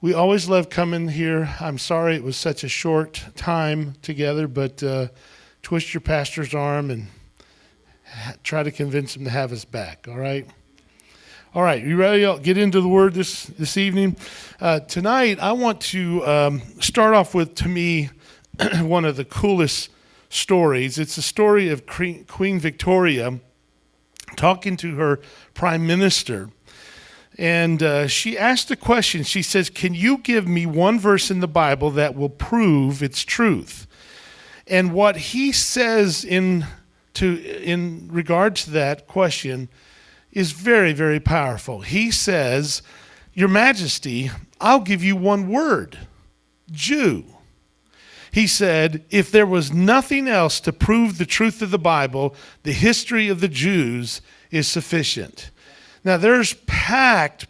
We always love coming here. I'm sorry it was such a short time together, but twist your pastor's arm and try to convince him to have us back, all right? All right, you ready? I'll get into the Word this evening. Tonight, I want to start off with, to me, one of the coolest stories. It's the story of Queen Victoria talking to her prime minister. And she asked a question. She says, can you give me one verse in the Bible that will prove its truth? And what he says in regard to that question is very, very powerful. He says, Your Majesty, I'll give you one word, Jew. He said, if there was nothing else to prove the truth of the Bible, the history of the Jews is sufficient. Now, there's packed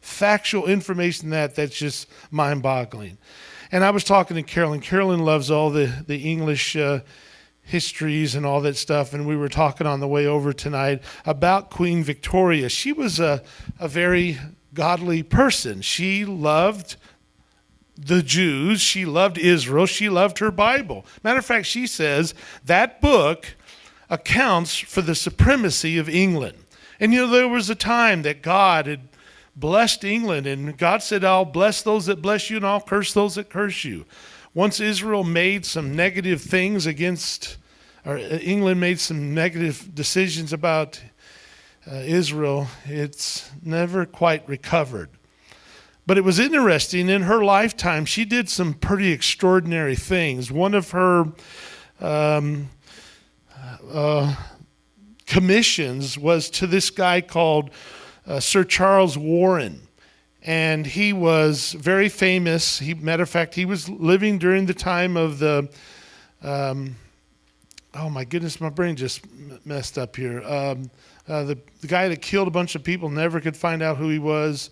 factual information that's just mind-boggling. And I was talking to Carolyn. Carolyn loves all the English histories and all that stuff, and we were talking on the way over tonight about Queen Victoria. She was a very godly person. She loved the Jews. She loved Israel. She loved her Bible. Matter of fact, she says that book accounts for the supremacy of England. And there was a time that God had blessed England, and God said, I'll bless those that bless you, and I'll curse those that curse you. Once Israel made some negative things or England made some negative decisions about Israel, it's never quite recovered. But it was interesting, in her lifetime, she did some pretty extraordinary things. One of her commissions was to this guy called Sir Charles Warren. And he was very famous. Matter of fact, he was living during the time of the, oh my goodness, my brain just messed up here. The guy that killed a bunch of people, never could find out who he was.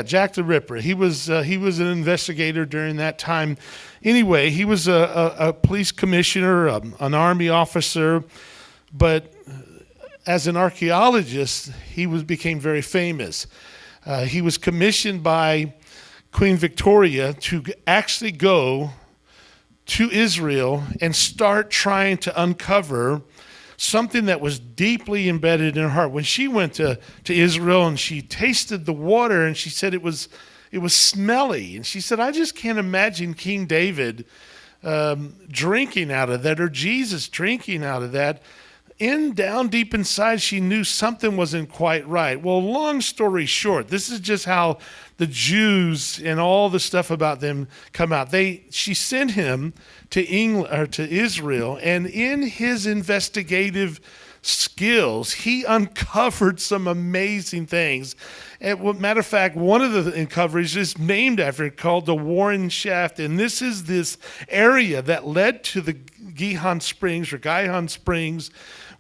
Jack the Ripper. He was an investigator during that time. Anyway, he was a police commissioner, an army officer, but as an archaeologist, he became very famous. He was commissioned by Queen Victoria to actually go to Israel and start trying to uncover something that was deeply embedded in her heart. When she went to Israel and she tasted the water, and she said it was smelly, and she said, I just can't imagine King David drinking out of that, or Jesus drinking out of that. Down deep inside, she knew something wasn't quite right. Well, long story short, this is just how the Jews and all the stuff about them come out. She sent him to England or to Israel, and in his investigative skills, he uncovered some amazing things. And matter of fact, one of the uncoveries is named after it, called the Warren Shaft, and this is this area that led to the Gihon Springs,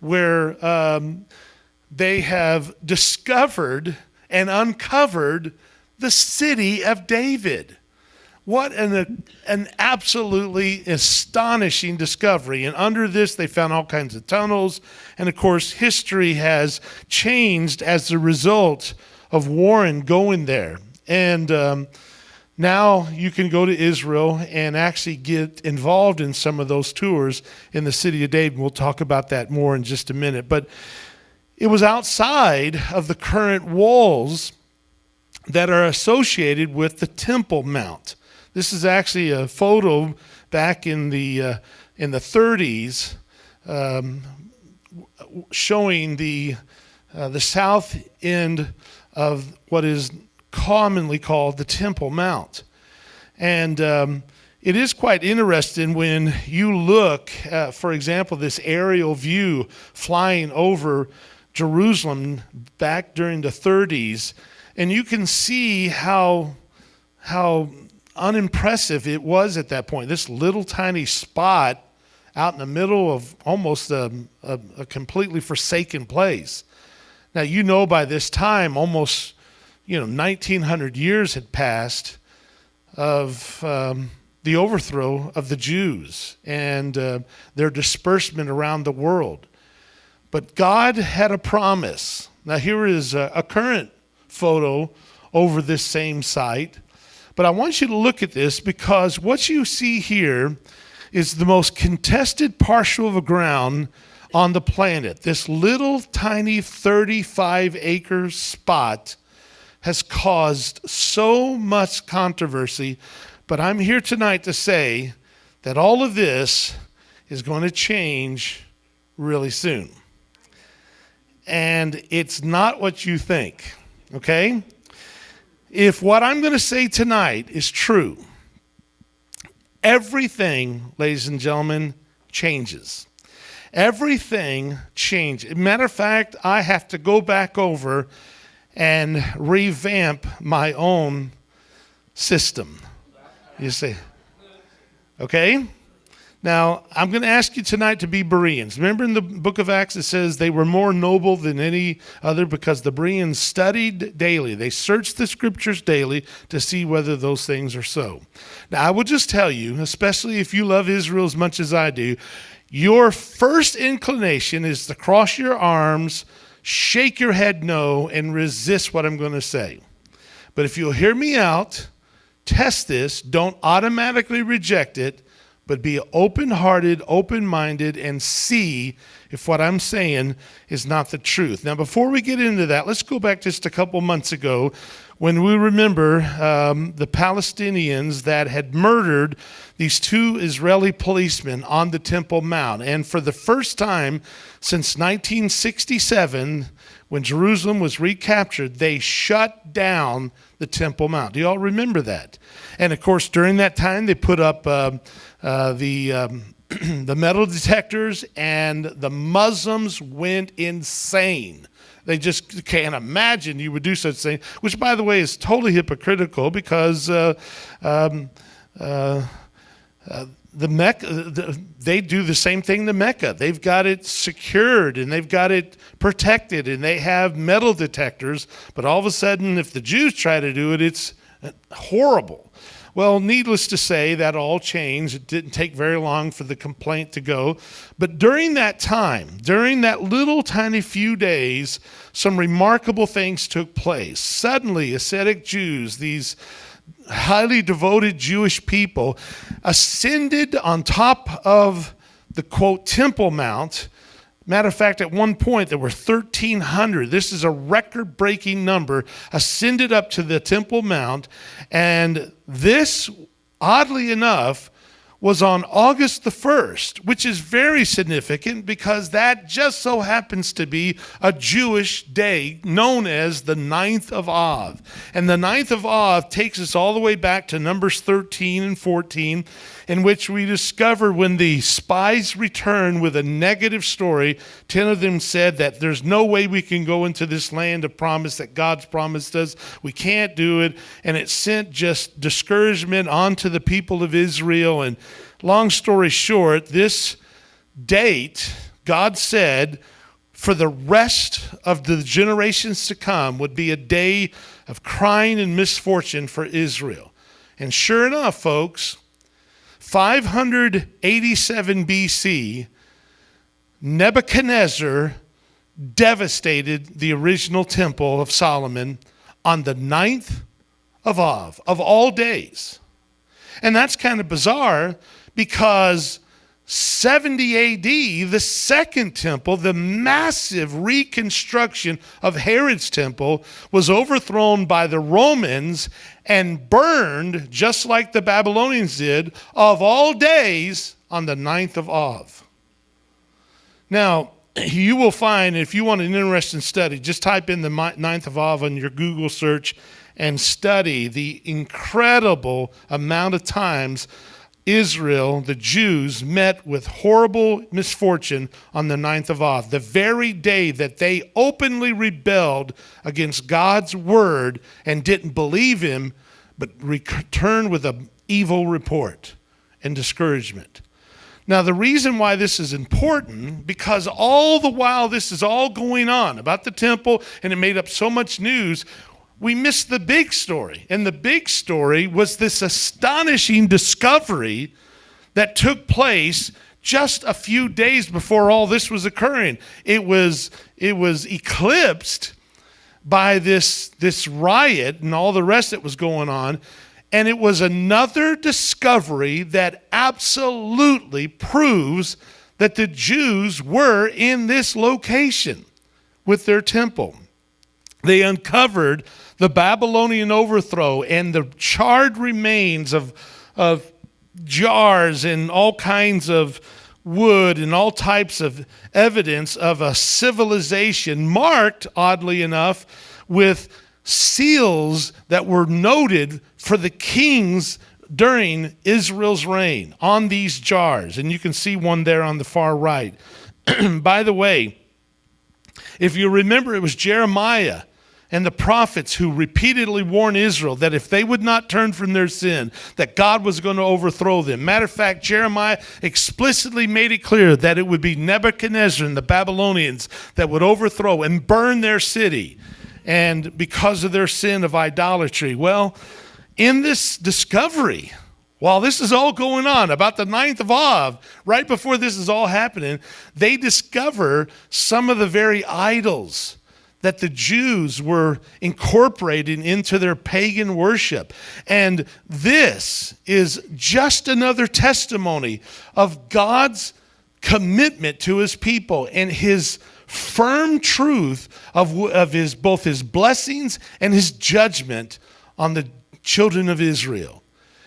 where they have discovered and uncovered the city of David. What an absolutely astonishing discovery. And under this, they found all kinds of tunnels. And of course, history has changed as a result of Warren going there. And now you can go to Israel and actually get involved in some of those tours in the city of David. We'll talk about that more in just a minute. But it was outside of the current walls that are associated with the Temple Mount. This is actually a photo back in the 30s showing the south end of what is commonly called the Temple Mount. And it is quite interesting when you look at, for example, this aerial view flying over Jerusalem back during the 30s, and you can see how unimpressive it was at that point. This little tiny spot out in the middle of almost a completely forsaken place. Now, by this time, almost 1900 years had passed of the overthrow of the Jews and their disbursement around the world. But God had a promise. Now, here is a current photo over this same site. But I want you to look at this because what you see here is the most contested parcel of ground on the planet. This little tiny 35-acre spot has caused so much controversy. But I'm here tonight to say that all of this is going to change really soon. And it's not what you think, okay? If what I'm going to say tonight is true, everything, ladies and gentlemen, changes. Everything changes. Matter of fact, I have to go back over and revamp my own system. You see? Okay? Now, I'm going to ask you tonight to be Bereans. Remember in the book of Acts it says they were more noble than any other because the Bereans studied daily. They searched the scriptures daily to see whether those things are so. Now, I will just tell you, especially if you love Israel as much as I do, your first inclination is to cross your arms, shake your head no, and resist what I'm going to say. But if you'll hear me out, test this, don't automatically reject it, but be open-hearted, open-minded, and see if what I'm saying is not the truth. Now, before we get into that, let's go back just a couple months ago when we remember the Palestinians that had murdered these two Israeli policemen on the Temple Mount. And for the first time since 1967, when Jerusalem was recaptured, they shut down the Temple Mount. Do you all remember that? And, of course, during that time, they put up the metal detectors, and the Muslims went insane. They just can't imagine you would do such a thing, which, by the way, is totally hypocritical because the Mecca, they do the same thing to Mecca. They've got it secured and they've got it protected and they have metal detectors. But all of a sudden, if the Jews try to do it, it's horrible. Well, needless to say, that all changed. It didn't take very long for the complaint to go. But during that time, during that little tiny few days, some remarkable things took place. Suddenly, ascetic Jews, these highly devoted Jewish people, ascended on top of the, quote, Temple Mount. Matter of fact, at one point, there were 1,300. This is a record-breaking number, ascended up to the Temple Mount. And this, oddly enough, was on August the 1st, which is very significant because that just so happens to be a Jewish day known as the 9th of Av. And the 9th of Av takes us all the way back to Numbers 13 and 14, in which we discover when the spies returned with a negative story, 10 of them said that there's no way we can go into this land of promise that God's promised us. We can't do it. And it sent just discouragement onto the people of Israel. And long story short, this date, God said, for the rest of the generations to come would be a day of crying and misfortune for Israel. And sure enough, folks, 587 BC, Nebuchadnezzar devastated the original temple of Solomon on the 9th of Av, of all days. And that's kind of bizarre because 70 AD, the second temple, the massive reconstruction of Herod's temple, was overthrown by the Romans and burned, just like the Babylonians did, of all days on the 9th of Av. Now, you will find, if you want an interesting study, just type in the 9th of Av on your Google search and study the incredible amount of times Israel, the Jews, met with horrible misfortune on the 9th of Av, the very day that they openly rebelled against God's word and didn't believe him, but returned with an evil report and discouragement. Now, the reason why this is important, because all the while this is all going on about the temple and it made up so much news, we missed the big story. And the big story was this astonishing discovery that took place just a few days before all this was occurring. It was eclipsed by this riot and all the rest that was going on. And it was another discovery that absolutely proves that the Jews were in this location with their temple. They uncovered the Babylonian overthrow and the charred remains of jars and all kinds of wood and all types of evidence of a civilization marked, oddly enough, with seals that were noted for the kings during Israel's reign on these jars. And you can see one there on the far right. By the way, if you remember, it was Jeremiah and the prophets who repeatedly warned Israel that if they would not turn from their sin, that God was going to overthrow them. Matter of fact, Jeremiah explicitly made it clear that it would be Nebuchadnezzar and the Babylonians that would overthrow and burn their city, and because of their sin of idolatry. Well, in this discovery, while this is all going on, about the 9th of Av, right before this is all happening, they discover some of the very idols that the Jews were incorporating into their pagan worship. And this is just another testimony of God's commitment to his people and his firm truth of his both his blessings and his judgment on the children of Israel.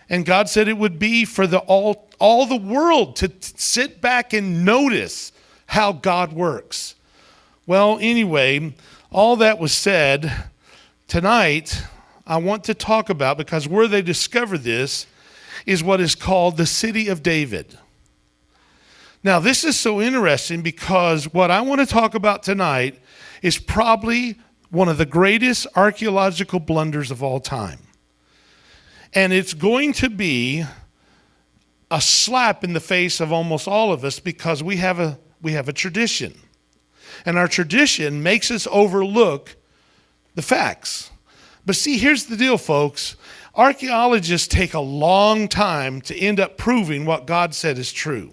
And God said it would be for all the world to sit back and notice how God works. Well, anyway, all that was said, tonight I want to talk about, because where they discovered this is what is called the city of David. Now, this is so interesting because what I want to talk about tonight is probably one of the greatest archaeological blunders of all time. And it's going to be a slap in the face of almost all of us because we have a tradition. And our tradition makes us overlook the facts. But see, here's the deal, folks. Archaeologists take a long time to end up proving what God said is true.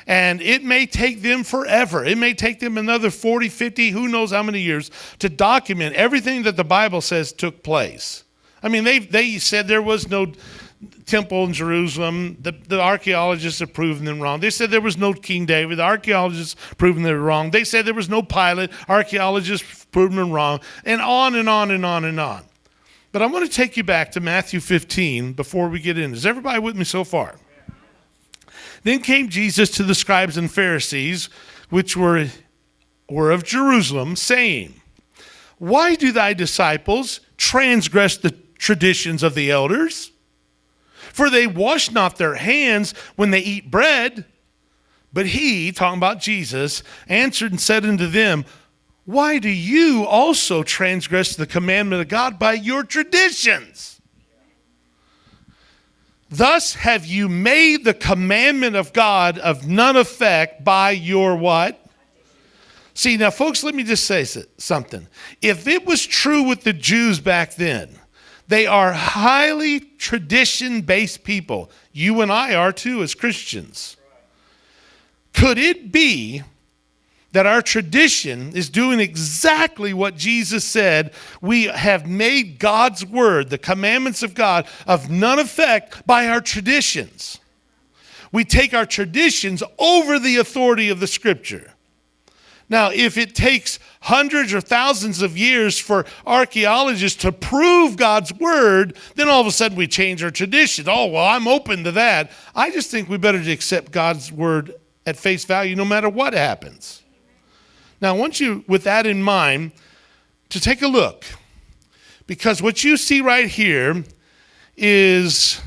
And it may take them forever. It may take them another 40, 50, who knows how many years to document everything that the Bible says took place. I mean, they said there was no temple in Jerusalem. The archaeologists have proven them wrong. They said there was no King David. The archaeologists proven them wrong. They said there was no Pilate. Archaeologists proven them wrong. And on and on and on and on. But I want to take you back to Matthew 15 before we get in. Is everybody with me so far? Then came Jesus to the scribes and Pharisees, which were of Jerusalem, saying, "Why do thy disciples transgress the traditions of the elders? For they wash not their hands when they eat bread." But he, talking about Jesus, answered and said unto them, "Why do you also transgress the commandment of God by your traditions? Thus have you made the commandment of God of none effect by your" what? See, now, folks, let me just say something. If it was true with the Jews back then, they are highly tradition-based people. You and I are too as Christians. Could it be that our tradition is doing exactly what Jesus said? We have made God's word, the commandments of God, of none effect by our traditions. We take our traditions over the authority of the Scripture. Now, if it takes hundreds or thousands of years for archaeologists to prove God's word, then all of a sudden we change our tradition. Oh, well, I'm open to that. I just think we better accept God's word at face value no matter what happens. Now, I want you, with that in mind, to take a look. Because what you see right here is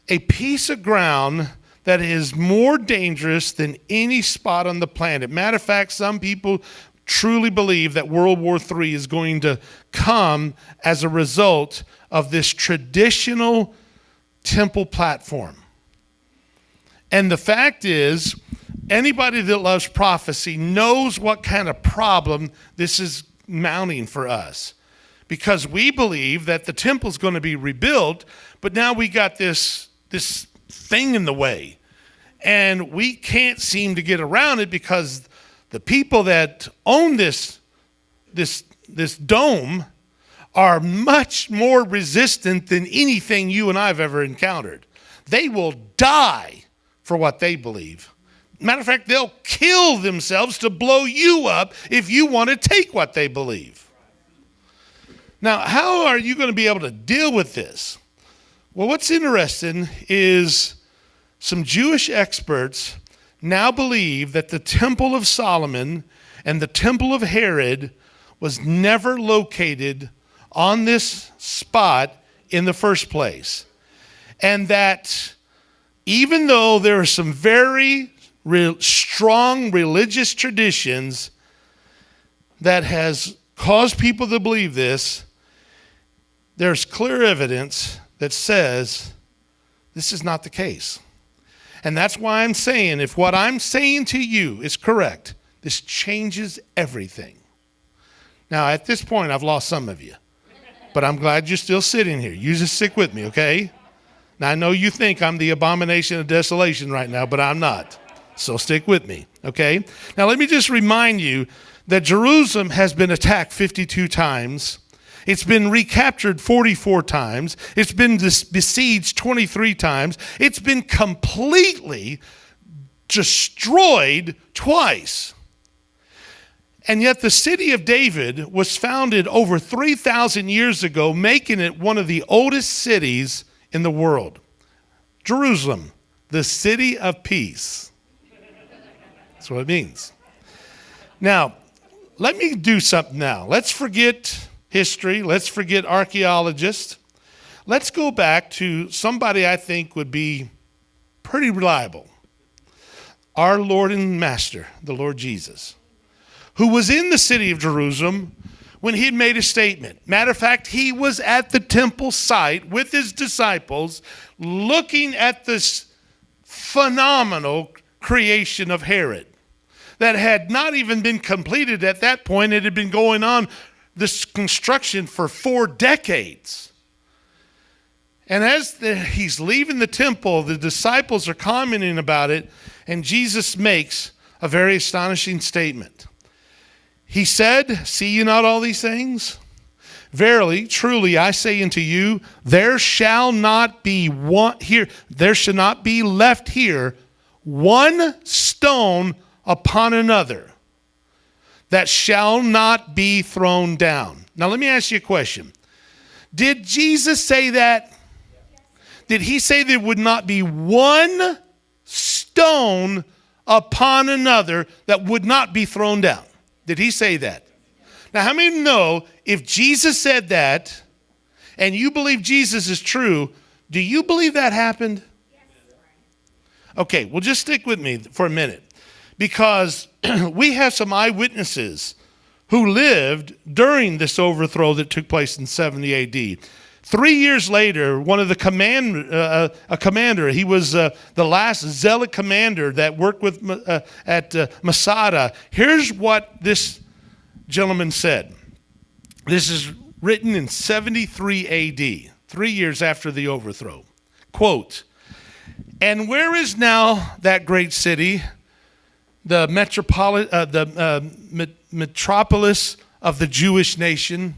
a piece of ground that is more dangerous than any spot on the planet. Matter of fact, some people truly believe that World War III is going to come as a result of this traditional temple platform. And the fact is, anybody that loves prophecy knows what kind of problem this is mounting for us. Because we believe that the temple's going to be rebuilt, but now we got this thing in the way. And we can't seem to get around it because the people that own this this dome are much more resistant than anything you and I have ever encountered. They will die for what they believe. Matter of fact, they'll kill themselves to blow you up if you want to take what they believe. Now, how are you going to be able to deal with this? Well, what's interesting is some Jewish experts now believe that the Temple of Solomon and the Temple of Herod was never located on this spot in the first place. And that even though there are some very strong religious traditions that has caused people to believe this, there's clear evidence that says this is not the case. And that's why I'm saying, if what I'm saying to you is correct, this changes everything. Now, at this point, I've lost some of you, but I'm glad you're still sitting here. You just stick with me, okay? Now, I know you think I'm the abomination of desolation right now, but I'm not. So stick with me, okay? Now, let me just remind you that Jerusalem has been attacked 52 times. It's been recaptured 44 times. It's been besieged 23 times. It's been completely destroyed twice. And yet the city of David was founded over 3,000 years ago, making it one of the oldest cities in the world. Jerusalem, the city of peace. That's what it means. Now, let me do something now. Let's forget history. Let's forget archaeologists. Let's go back to somebody I think would be pretty reliable. Our Lord and Master, the Lord Jesus, who was in the city of Jerusalem when he had made a statement. Matter of fact, he was at the temple site with his disciples looking at this phenomenal creation of Herod that had not even been completed at that point. It had been going on, this construction, for 4 decades. And as he's leaving the temple, the disciples are commenting about it, and Jesus makes a very astonishing statement. He said, "See you not all these things? Verily, truly, I say unto you, there shall not be left here one stone upon another that shall not be thrown down." Now, let me ask you a question. Did Jesus say that? Did he say there would not be one stone upon another that would not be thrown down? Did he say that? Now, how many know if Jesus said that and you believe Jesus is true, do you believe that happened? Okay, well, just stick with me for a minute, because we have some eyewitnesses who lived during this overthrow that took place in 70 AD. 3 years later, one of the commander, he was the last zealot commander that worked with at Masada. Here's what this gentleman said. This is written in 73 AD, 3 years after the overthrow. Quote, "And where is now that great city, the metropolis of the Jewish nation,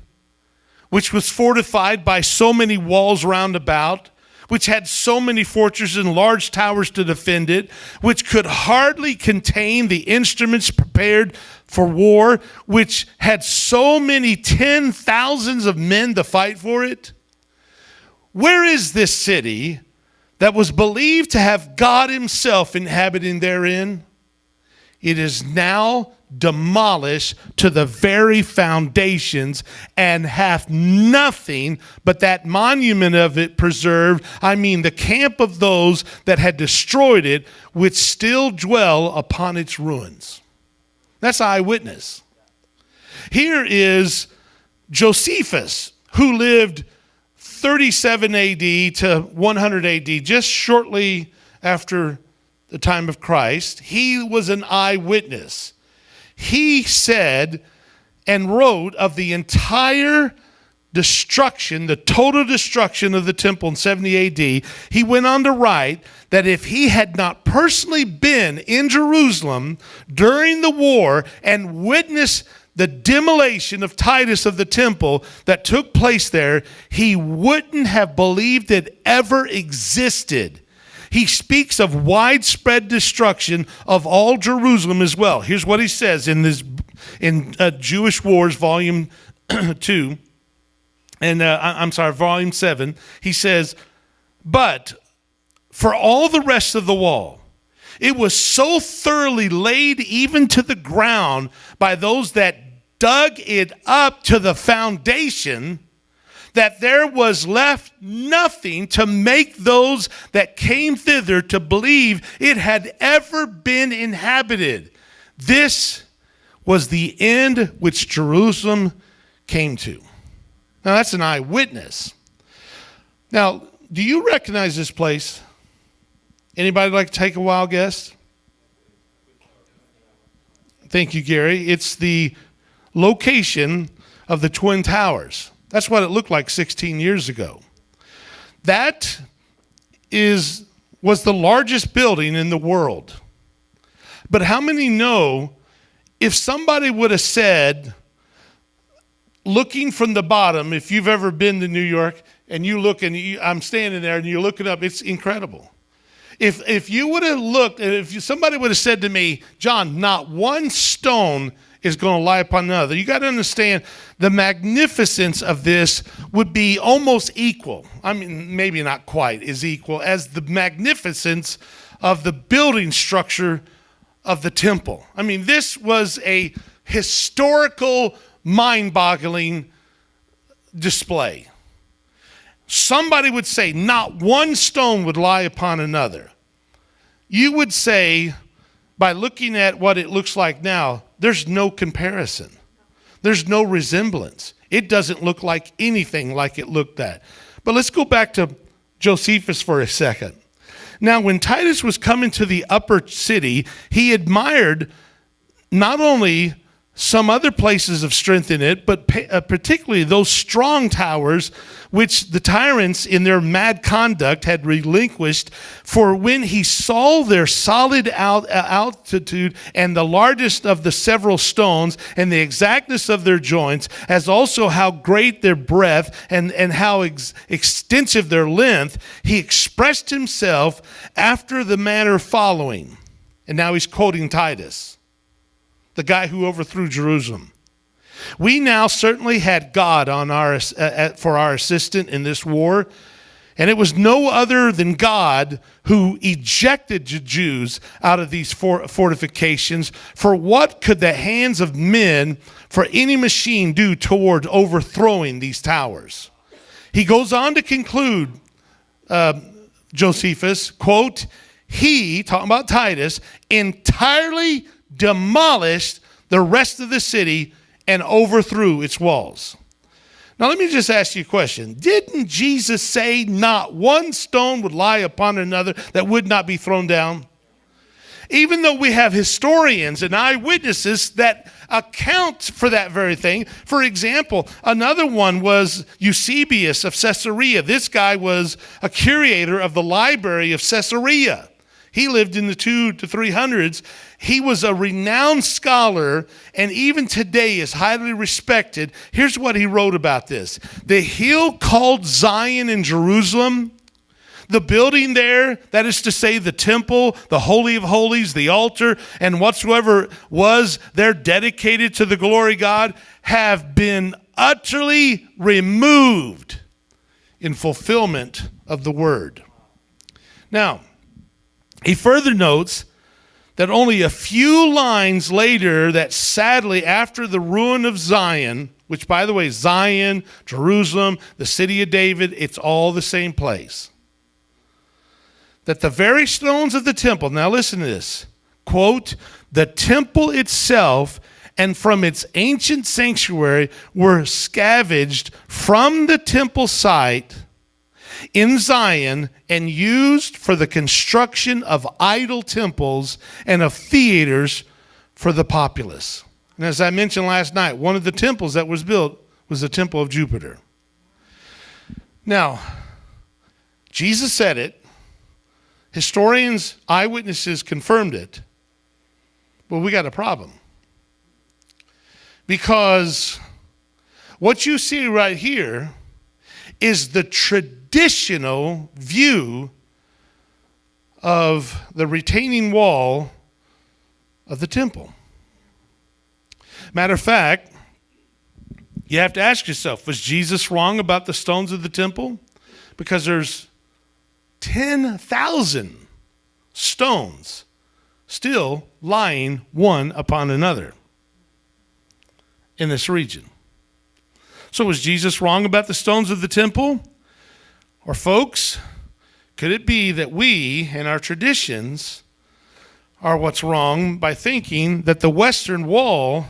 which was fortified by so many walls round about, which had so many fortresses and large towers to defend it, which could hardly contain the instruments prepared for war, which had so many 10,000s of men to fight for it? Where is this city that was believed to have God himself inhabiting therein? It is now demolished to the very foundations, and hath nothing but that monument of it preserved. I mean, the camp of those that had destroyed it, which still dwell upon its ruins." That's eyewitness. Here is Josephus, who lived 37 AD to 100 AD, just shortly after the time of Christ. He was an eyewitness. He said and wrote of the entire destruction, the total destruction of the temple in 70 AD. He went on to write that if he had not personally been in Jerusalem during the war and witnessed the demolition of Titus of the temple that took place there, he wouldn't have believed it ever existed. He speaks of widespread destruction of all Jerusalem as well. Here's what he says in Jewish Wars, Volume 2, and Volume 7. He says, but for all the rest of the wall, it was so thoroughly laid even to the ground by those that dug it up to the foundation, that there was left nothing to make those that came thither to believe it had ever been inhabited. This was the end which Jerusalem came to. Now that's an eyewitness. Now, do you recognize this place? Anybody like to take a wild guess? Thank you, Gary. It's the location of the Twin Towers. That's what it looked like 16 years ago. That was the largest building in the world. But how many know if somebody would have said, looking from the bottom, if you've ever been to New York and you look and I'm standing there and you're looking up, it's incredible. If you would have looked, somebody would have said to me, John, not one stone is going to lie upon another. You got to understand the magnificence of this would be almost equal. I mean, maybe not quite as equal as the magnificence of the building structure of the temple. I mean, this was a historical, mind-boggling display. Somebody would say not one stone would lie upon another. You would say, by looking at what it looks like now, there's no comparison. There's no resemblance. It doesn't look like anything like it looked at. But let's go back to Josephus for a second. Now, when Titus was coming to the upper city, he admired not only some other places of strength in it, but particularly those strong towers which the tyrants in their mad conduct had relinquished. For when he saw their solid altitude and the largest of the several stones and the exactness of their joints, as also how great their breadth and how extensive their length, he expressed himself after the manner following. And now he's quoting Titus, the guy who overthrew Jerusalem. We now certainly had God on for our assistant in this war, and it was no other than God who ejected the Jews out of these fortifications. For what could the hands of men for any machine do toward overthrowing these towers? He goes on to conclude, Josephus, quote, he, talking about Titus, entirely demolished the rest of the city and overthrew its walls. Now let me just ask you a question. Didn't Jesus say not one stone would lie upon another that would not be thrown down? Even though we have historians and eyewitnesses that account for that very thing. For example, another one was Eusebius of Caesarea. This guy was a curator of the library of Caesarea. He lived in the 200s to 300s. He was a renowned scholar and even today is highly respected. Here's what he wrote about this. The hill called Zion in Jerusalem, the building there, that is to say the temple, the Holy of Holies, the altar, and whatsoever was there dedicated to the glory of God, have been utterly removed in fulfillment of the word. Now, he further notes that only a few lines later, that sadly after the ruin of Zion, which by the way, Zion, Jerusalem, the city of David, it's all the same place, that the very stones of the temple, now listen to this, quote, the temple itself and from its ancient sanctuary were scavenged from the temple site in Zion and used for the construction of idol temples and of theaters for the populace. And as I mentioned last night, one of the temples that was built was the temple of Jupiter. Now, Jesus said it. Historians, eyewitnesses confirmed it. Well, we got a problem. Because what you see right here is the traditional view of the retaining wall of the temple. Matter of fact, you have to ask yourself, was Jesus wrong about the stones of the temple? Because there's 10,000 stones still lying one upon another in this region. So was Jesus wrong about the stones of the temple? Or folks, could it be that we and our traditions are what's wrong by thinking that the Western Wall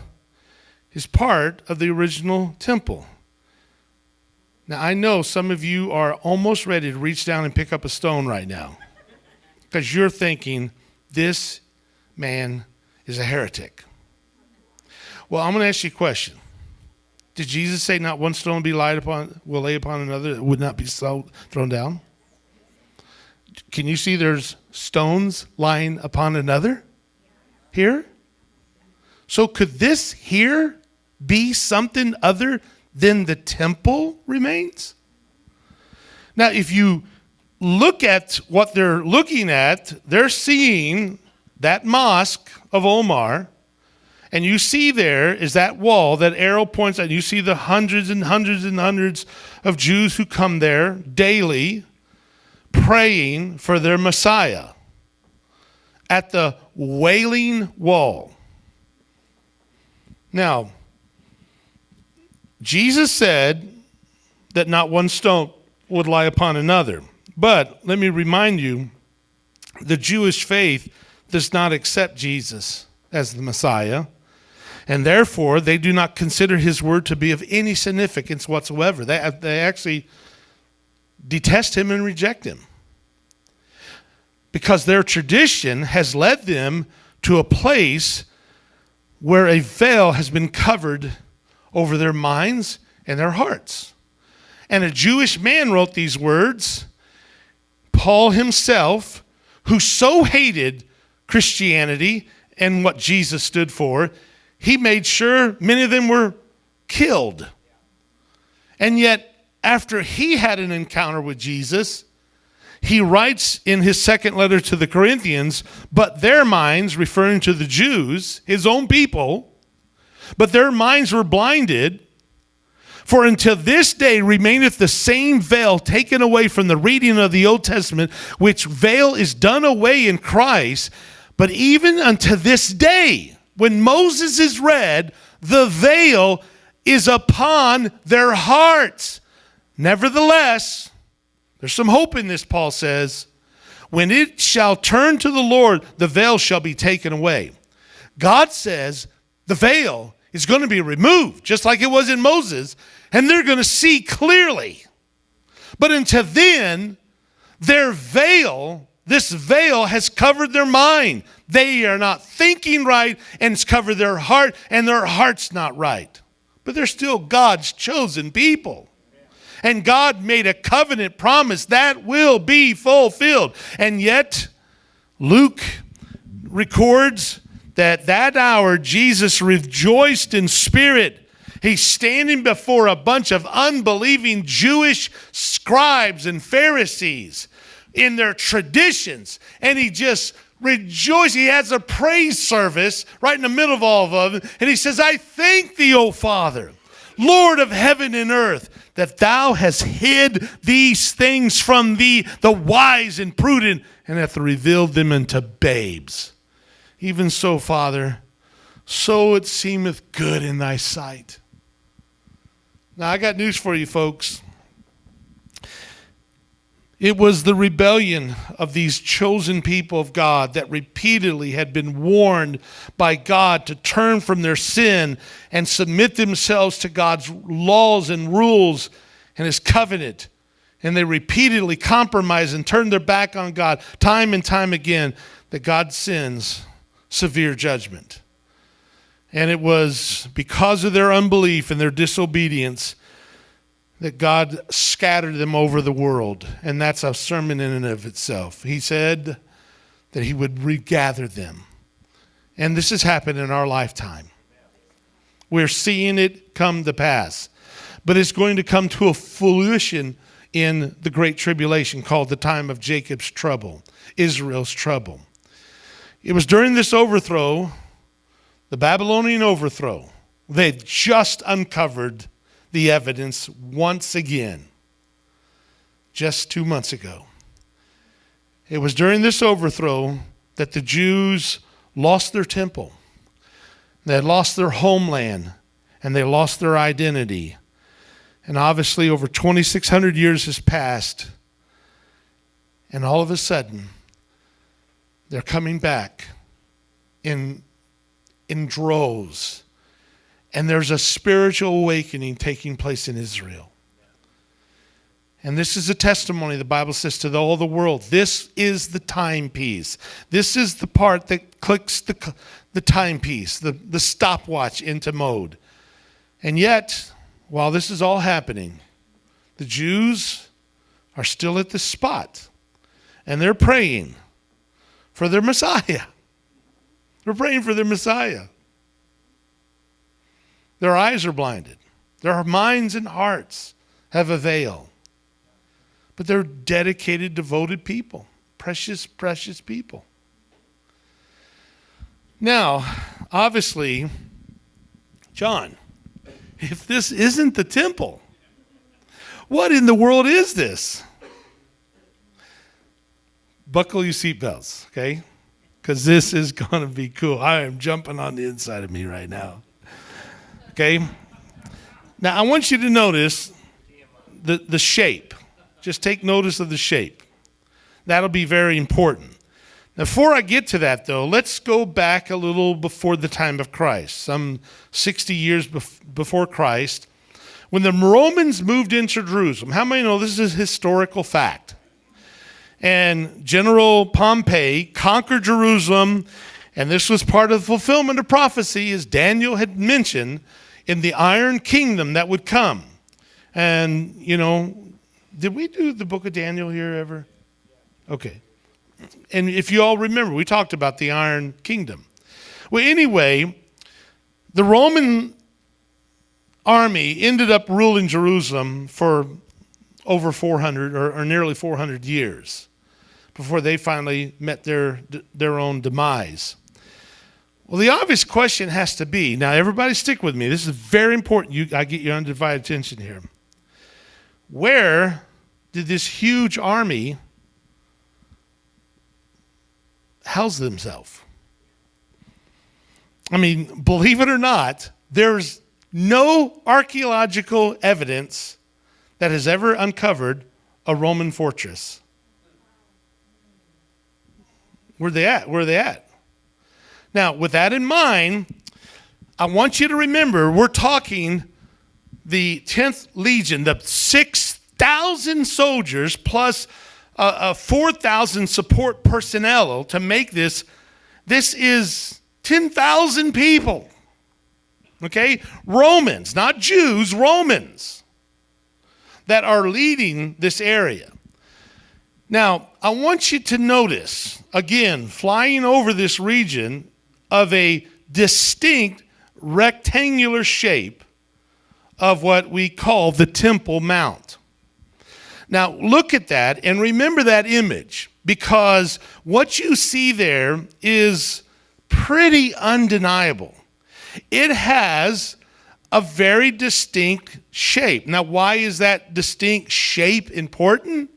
is part of the original temple? Now, I know some of you are almost ready to reach down and pick up a stone right now because you're thinking, this man is a heretic. Well, I'm going to ask you a question. Did Jesus say not one stone will lay upon another that would not be thrown down? Can you see there's stones lying upon another here? So could this here be something other than the temple remains? Now, if you look at what they're looking at, they're seeing that mosque of Omar, and you see there is that wall, that arrow points out. You see the hundreds and hundreds and hundreds of Jews who come there daily praying for their Messiah at the Wailing Wall. Now, Jesus said that not one stone would lie upon another. But let me remind you, the Jewish faith does not accept Jesus as the Messiah, and therefore they do not consider his word to be of any significance whatsoever. They actually detest him and reject him because their tradition has led them to a place where a veil has been covered over their minds and their hearts. And a Jewish man wrote these words, Paul himself, who so hated Christianity and what Jesus stood for, he made sure many of them were killed. And yet, after he had an encounter with Jesus, he writes in his second letter to the Corinthians, but their minds, referring to the Jews, his own people, but their minds were blinded. For until this day remaineth the same veil taken away from the reading of the Old Testament, which veil is done away in Christ. But even unto this day, when Moses is read, the veil is upon their hearts. Nevertheless, there's some hope in this, Paul says. When it shall turn to the Lord, the veil shall be taken away. God says the veil is going to be removed, just like it was in Moses, and they're going to see clearly. But until then, their veil, this veil has covered their mind. They are not thinking right, and it's covered their heart, and their heart's not right. But they're still God's chosen people. And God made a covenant promise that will be fulfilled. And yet, Luke records that hour Jesus rejoiced in spirit. He's standing before a bunch of unbelieving Jewish scribes and Pharisees in their traditions. And he just rejoiced. He has a praise service right in the middle of all of them. And he says, I thank thee, O Father, Lord of heaven and earth, that thou hast hid these things from thee, the wise and prudent, and hath revealed them unto babes. Even so, Father, so it seemeth good in thy sight. Now, I got news for you, folks. It was the rebellion of these chosen people of God that repeatedly had been warned by God to turn from their sin and submit themselves to God's laws and rules and his covenant. And they repeatedly compromised and turned their back on God time and time again, that God sends severe judgment. And it was because of their unbelief and their disobedience that God scattered them over the world. And that's a sermon in and of itself. He said that he would regather them. And this has happened in our lifetime. We're seeing it come to pass. But it's going to come to a fruition in the Great Tribulation, called the time of Jacob's trouble, Israel's trouble. It was during this overthrow, the Babylonian overthrow, they just uncovered the evidence once again, just 2 months ago. It was during this overthrow that the Jews lost their temple. They had lost their homeland, and they lost their identity. And obviously over 2,600 years has passed, and all of a sudden, they're coming back in droves. And there's a spiritual awakening taking place in Israel. And this is a testimony, the Bible says, to all the world. This is the timepiece. This is the part that clicks the timepiece, the stopwatch into mode. And yet, while this is all happening, the Jews are still at this spot. And they're praying for their Messiah. They're praying for their Messiah. Their eyes are blinded. Their minds and hearts have a veil. But they're dedicated, devoted people. Precious, precious people. Now, obviously, John, if this isn't the temple, what in the world is this? Buckle your seatbelts, okay? Because this is going to be cool. I am jumping on the inside of me right now. Okay? Now, I want you to notice the shape. Just take notice of the shape. That'll be very important. Now, before I get to that, though, let's go back a little before the time of Christ, some 60 years before Christ, when the Romans moved into Jerusalem. How many know this is a historical fact? And General Pompey conquered Jerusalem, and this was part of the fulfillment of prophecy, as Daniel had mentioned, in the Iron Kingdom that would come. And, you know, did we do the book of Daniel here ever? Okay. And if you all remember, we talked about the Iron Kingdom. Well, anyway, the Roman army ended up ruling Jerusalem for over 400 or nearly 400 years before they finally met their own demise. Well, the obvious question has to be, now everybody stick with me, this is very important, I get your undivided attention here. Where did this huge army house themselves? I mean, believe it or not, there's no archaeological evidence that has ever uncovered a Roman fortress. Where are they at? Where are they at? Now, with that in mind, I want you to remember, we're talking the 10th Legion, the 6,000 soldiers plus 4,000 support personnel to make this. This is 10,000 people. Okay? Romans, not Jews, Romans that are leading this area. Now, I want you to notice, again, flying over this region of a distinct rectangular shape of what we call the Temple Mount. Now, look at that and remember that image, because what you see there is pretty undeniable. It has a very distinct shape. Now, why is that distinct shape important?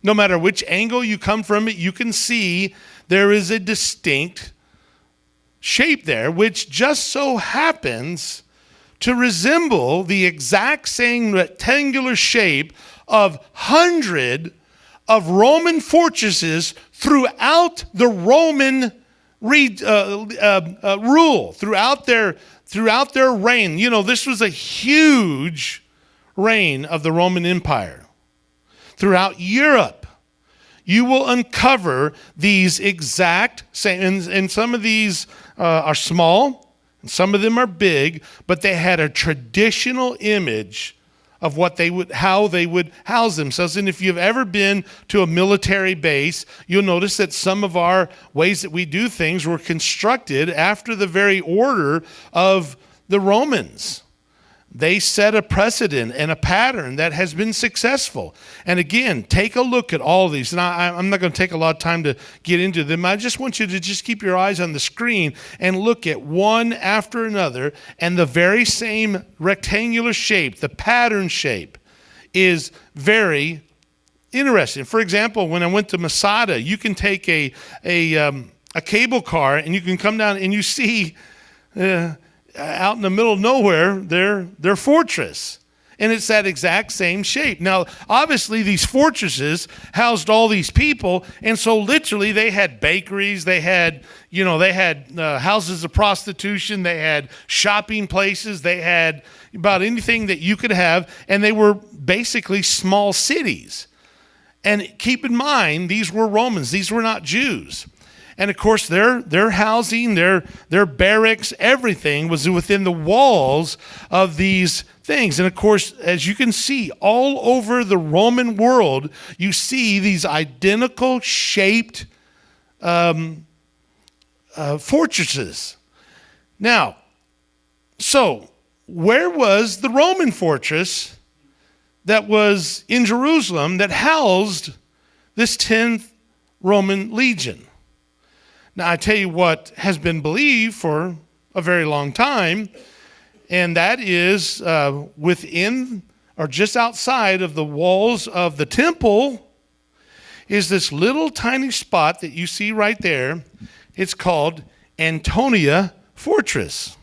No matter which angle you come from it, you can see there is a distinct shape there, which just so happens to resemble the exact same rectangular shape of hundreds of Roman fortresses throughout the Roman rule, throughout their reign. You know, this was a huge reign of the Roman Empire. Throughout Europe, you will uncover these exact same, and some of these are small, and some of them are big, but they had a traditional image of how they would house themselves. And if you've ever been to a military base, you'll notice that some of our ways that we do things were constructed after the very order of the Romans. They set a precedent and a pattern that has been successful. And again, take a look at all of these. And I'm not going to take a lot of time to get into them. I just want you to just keep your eyes on the screen and look at one after another. And the very same rectangular shape, the pattern shape, is very interesting. For example, when I went to Masada, you can take a cable car and you can come down and you see out in the middle of nowhere their fortress. And it's that exact same shape. Now, obviously, these fortresses housed all these people, and so literally they had bakeries, they had houses of prostitution, they had shopping places, they had about anything that you could have, and they were basically small cities. And keep in mind, these were Romans, these were not Jews. And of course, their housing, their barracks, everything was within the walls of these things. And of course, as you can see, all over the Roman world, you see these identical shaped fortresses. Now, so where was the Roman fortress that was in Jerusalem that housed this 10th Roman legion? Now, I tell you what has been believed for a very long time, and that is within or just outside of the walls of the temple is this little tiny spot that you see right there. It's called Antonia Fortress.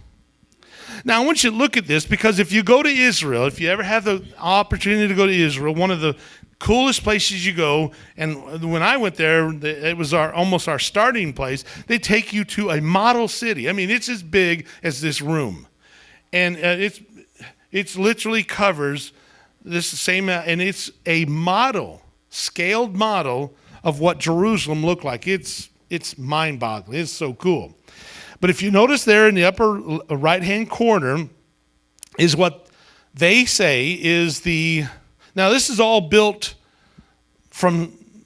Now, I want you to look at this because if you go to Israel, if you ever have the opportunity to go to Israel, one of the coolest places you go, and when I went there, it was almost our starting place. They take you to a model city. I mean, it's as big as this room, and it's literally covers this same, and it's a model, scaled model of what Jerusalem looked like. It's mind-boggling. It's so cool. But if you notice there in the upper right-hand corner is what they say is the. Now, this is all built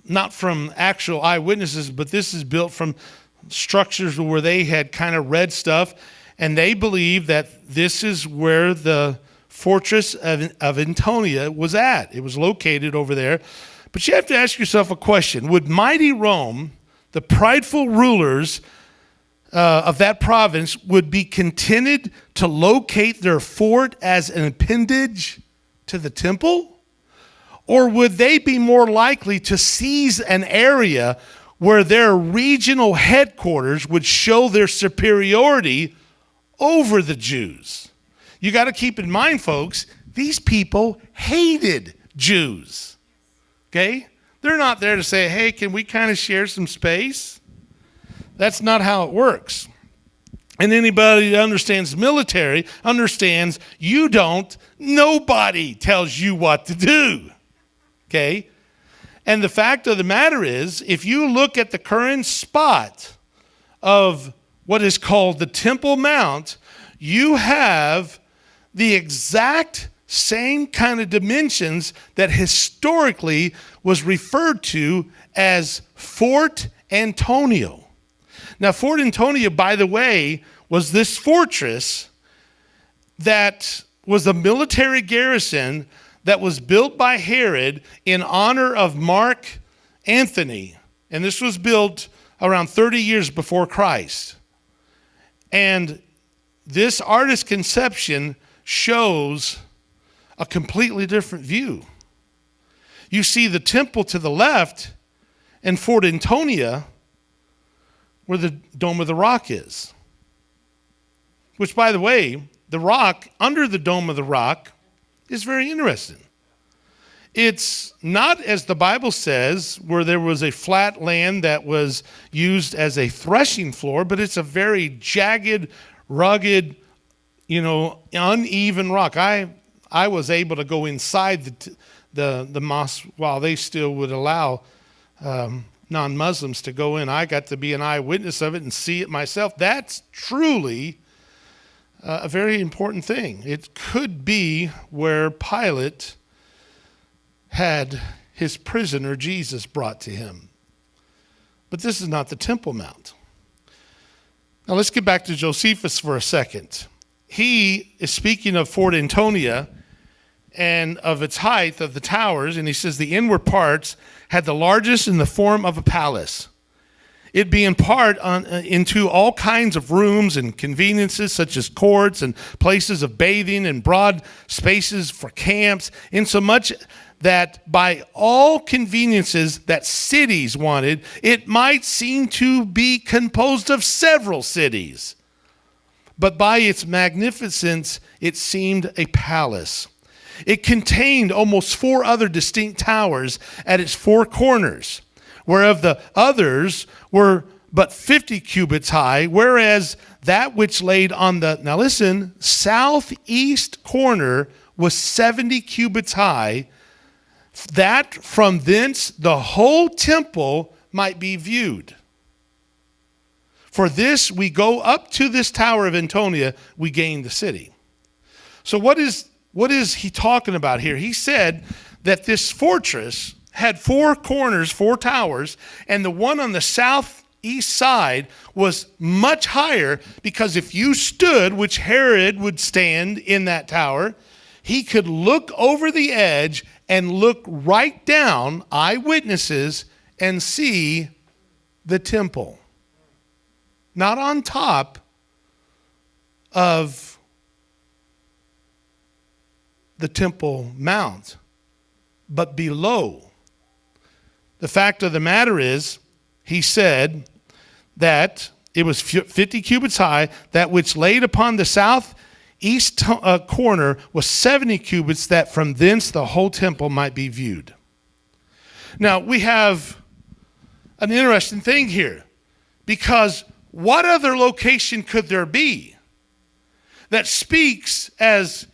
not from actual eyewitnesses, but this is built from structures where they had kind of read stuff, and they believe that this is where the fortress of Antonia was at. It was located over there. But you have to ask yourself a question. Would mighty Rome, the prideful rulers of that province, would be contented to locate their fort as an appendage to the temple? Or would they be more likely to seize an area where their regional headquarters would show their superiority over the Jews? You got to keep in mind, folks, these people hated Jews. Okay? They're not there to say, hey, can we kind of share some space? That's not how it works. And anybody that understands military understands you don't, nobody tells you what to do. Okay? And the fact of the matter is, if you look at the current spot of what is called the Temple Mount, you have the exact same kind of dimensions that historically was referred to as Fort Antonio. Now, Fort Antonio, by the way, was this fortress that was a military garrison that was built by Herod in honor of Mark Antony. And this was built around 30 years before Christ. And this artist's conception shows a completely different view. You see the temple to the left and Fort Antonia where the Dome of the Rock is. Which, by the way, the rock under the Dome of the Rock is very interesting. It's not, as the Bible says, where there was a flat land that was used as a threshing floor, but it's a very jagged, rugged, uneven rock. I was able to go inside the mosque while they still would allow non-Muslims to go in. I got to be an eyewitness of it and see it myself. That's truly a very important thing. It could be where Pilate had his prisoner Jesus brought to him. But this is not the Temple Mount. Now let's get back to Josephus for a second. he is speaking of Fort Antonia and of its height of the towers, and he says the inward parts had the largest in the form of a palace, it being part into all kinds of rooms and conveniences, such as courts and places of bathing and broad spaces for camps, insomuch that by all conveniences that cities wanted, it might seem to be composed of several cities. But by its magnificence, it seemed a palace. It contained almost 4 other distinct towers at its 4 corners, whereof the others were but 50 cubits high, whereas that which laid on the, now listen, southeast corner was 70 cubits high, that from thence the whole temple might be viewed. For this we go up to this tower of Antonia, we gain the city. So what is he talking about here? He said that this fortress had 4 corners, 4 towers, and the one on the southeast side was much higher, because if you stood, which Herod would stand in that tower, he could look over the edge and look right down, eyewitnesses, and see the temple. Not on top of the Temple Mount, but below. The fact of the matter is, he said that it was 50 cubits high, that which laid upon the southeast corner was 70 cubits, that from thence the whole temple might be viewed. Now, we have an interesting thing here, because what other location could there be that speaks, as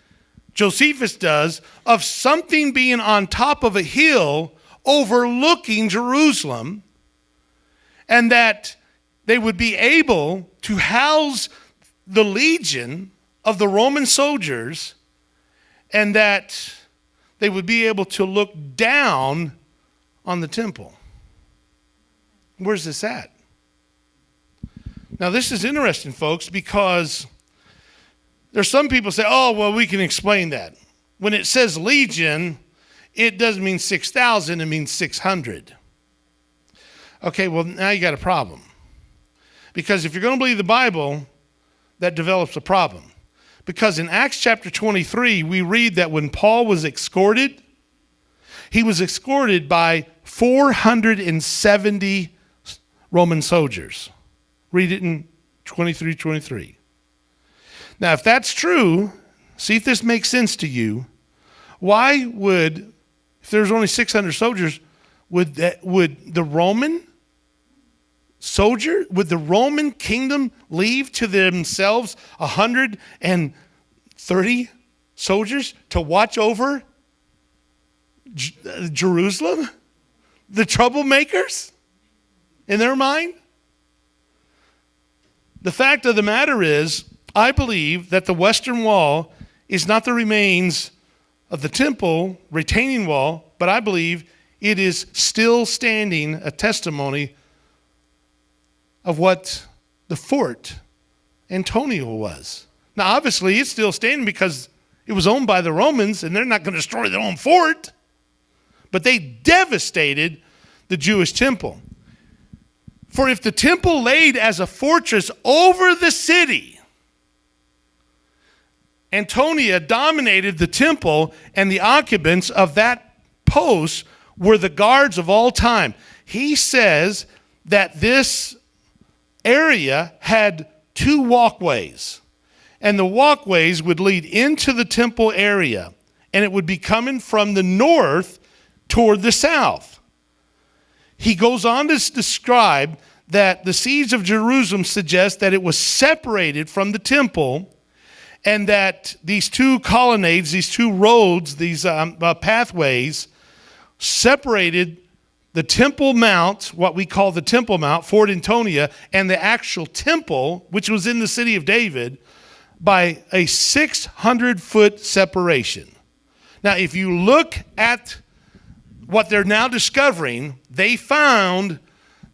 Josephus does, of something being on top of a hill overlooking Jerusalem, and that they would be able to house the legion of the Roman soldiers, and that they would be able to look down on the temple? Where's this at? Now, this is interesting, folks, because there's some people say, oh, well, we can explain that. When it says legion, it doesn't mean 6,000, it means 600. Okay, well, now you got a problem. Because if you're going to believe the Bible, that develops a problem. Because in Acts chapter 23, we read that when Paul was escorted, he was escorted by 470 Roman soldiers. Read it in 23:23. Now, if that's true, see if this makes sense to you. Why would, if there's only 600 soldiers, would the Roman kingdom leave to themselves 130 soldiers to watch over Jerusalem? The troublemakers in their mind? The fact of the matter is, I believe that the Western Wall is not the remains of the temple retaining wall, but I believe it is still standing, a testimony of what the Fort Antonia was. Now, obviously, it's still standing because it was owned by the Romans, and they're not going to destroy their own fort. But they devastated the Jewish temple. For if the temple laid as a fortress over the city, Antonia dominated the temple, and the occupants of that post were the guards of all time. He says that this area had 2 walkways, and the walkways would lead into the temple area, and it would be coming from the north toward the south. He goes on to describe that the siege of Jerusalem suggests that it was separated from the temple, and that these 2 colonnades, these 2 roads, these pathways separated the Temple Mount, what we call the Temple Mount, Fort Antonia, and the actual temple, which was in the city of David, by a 600-foot separation. Now, if you look at what they're now discovering, they found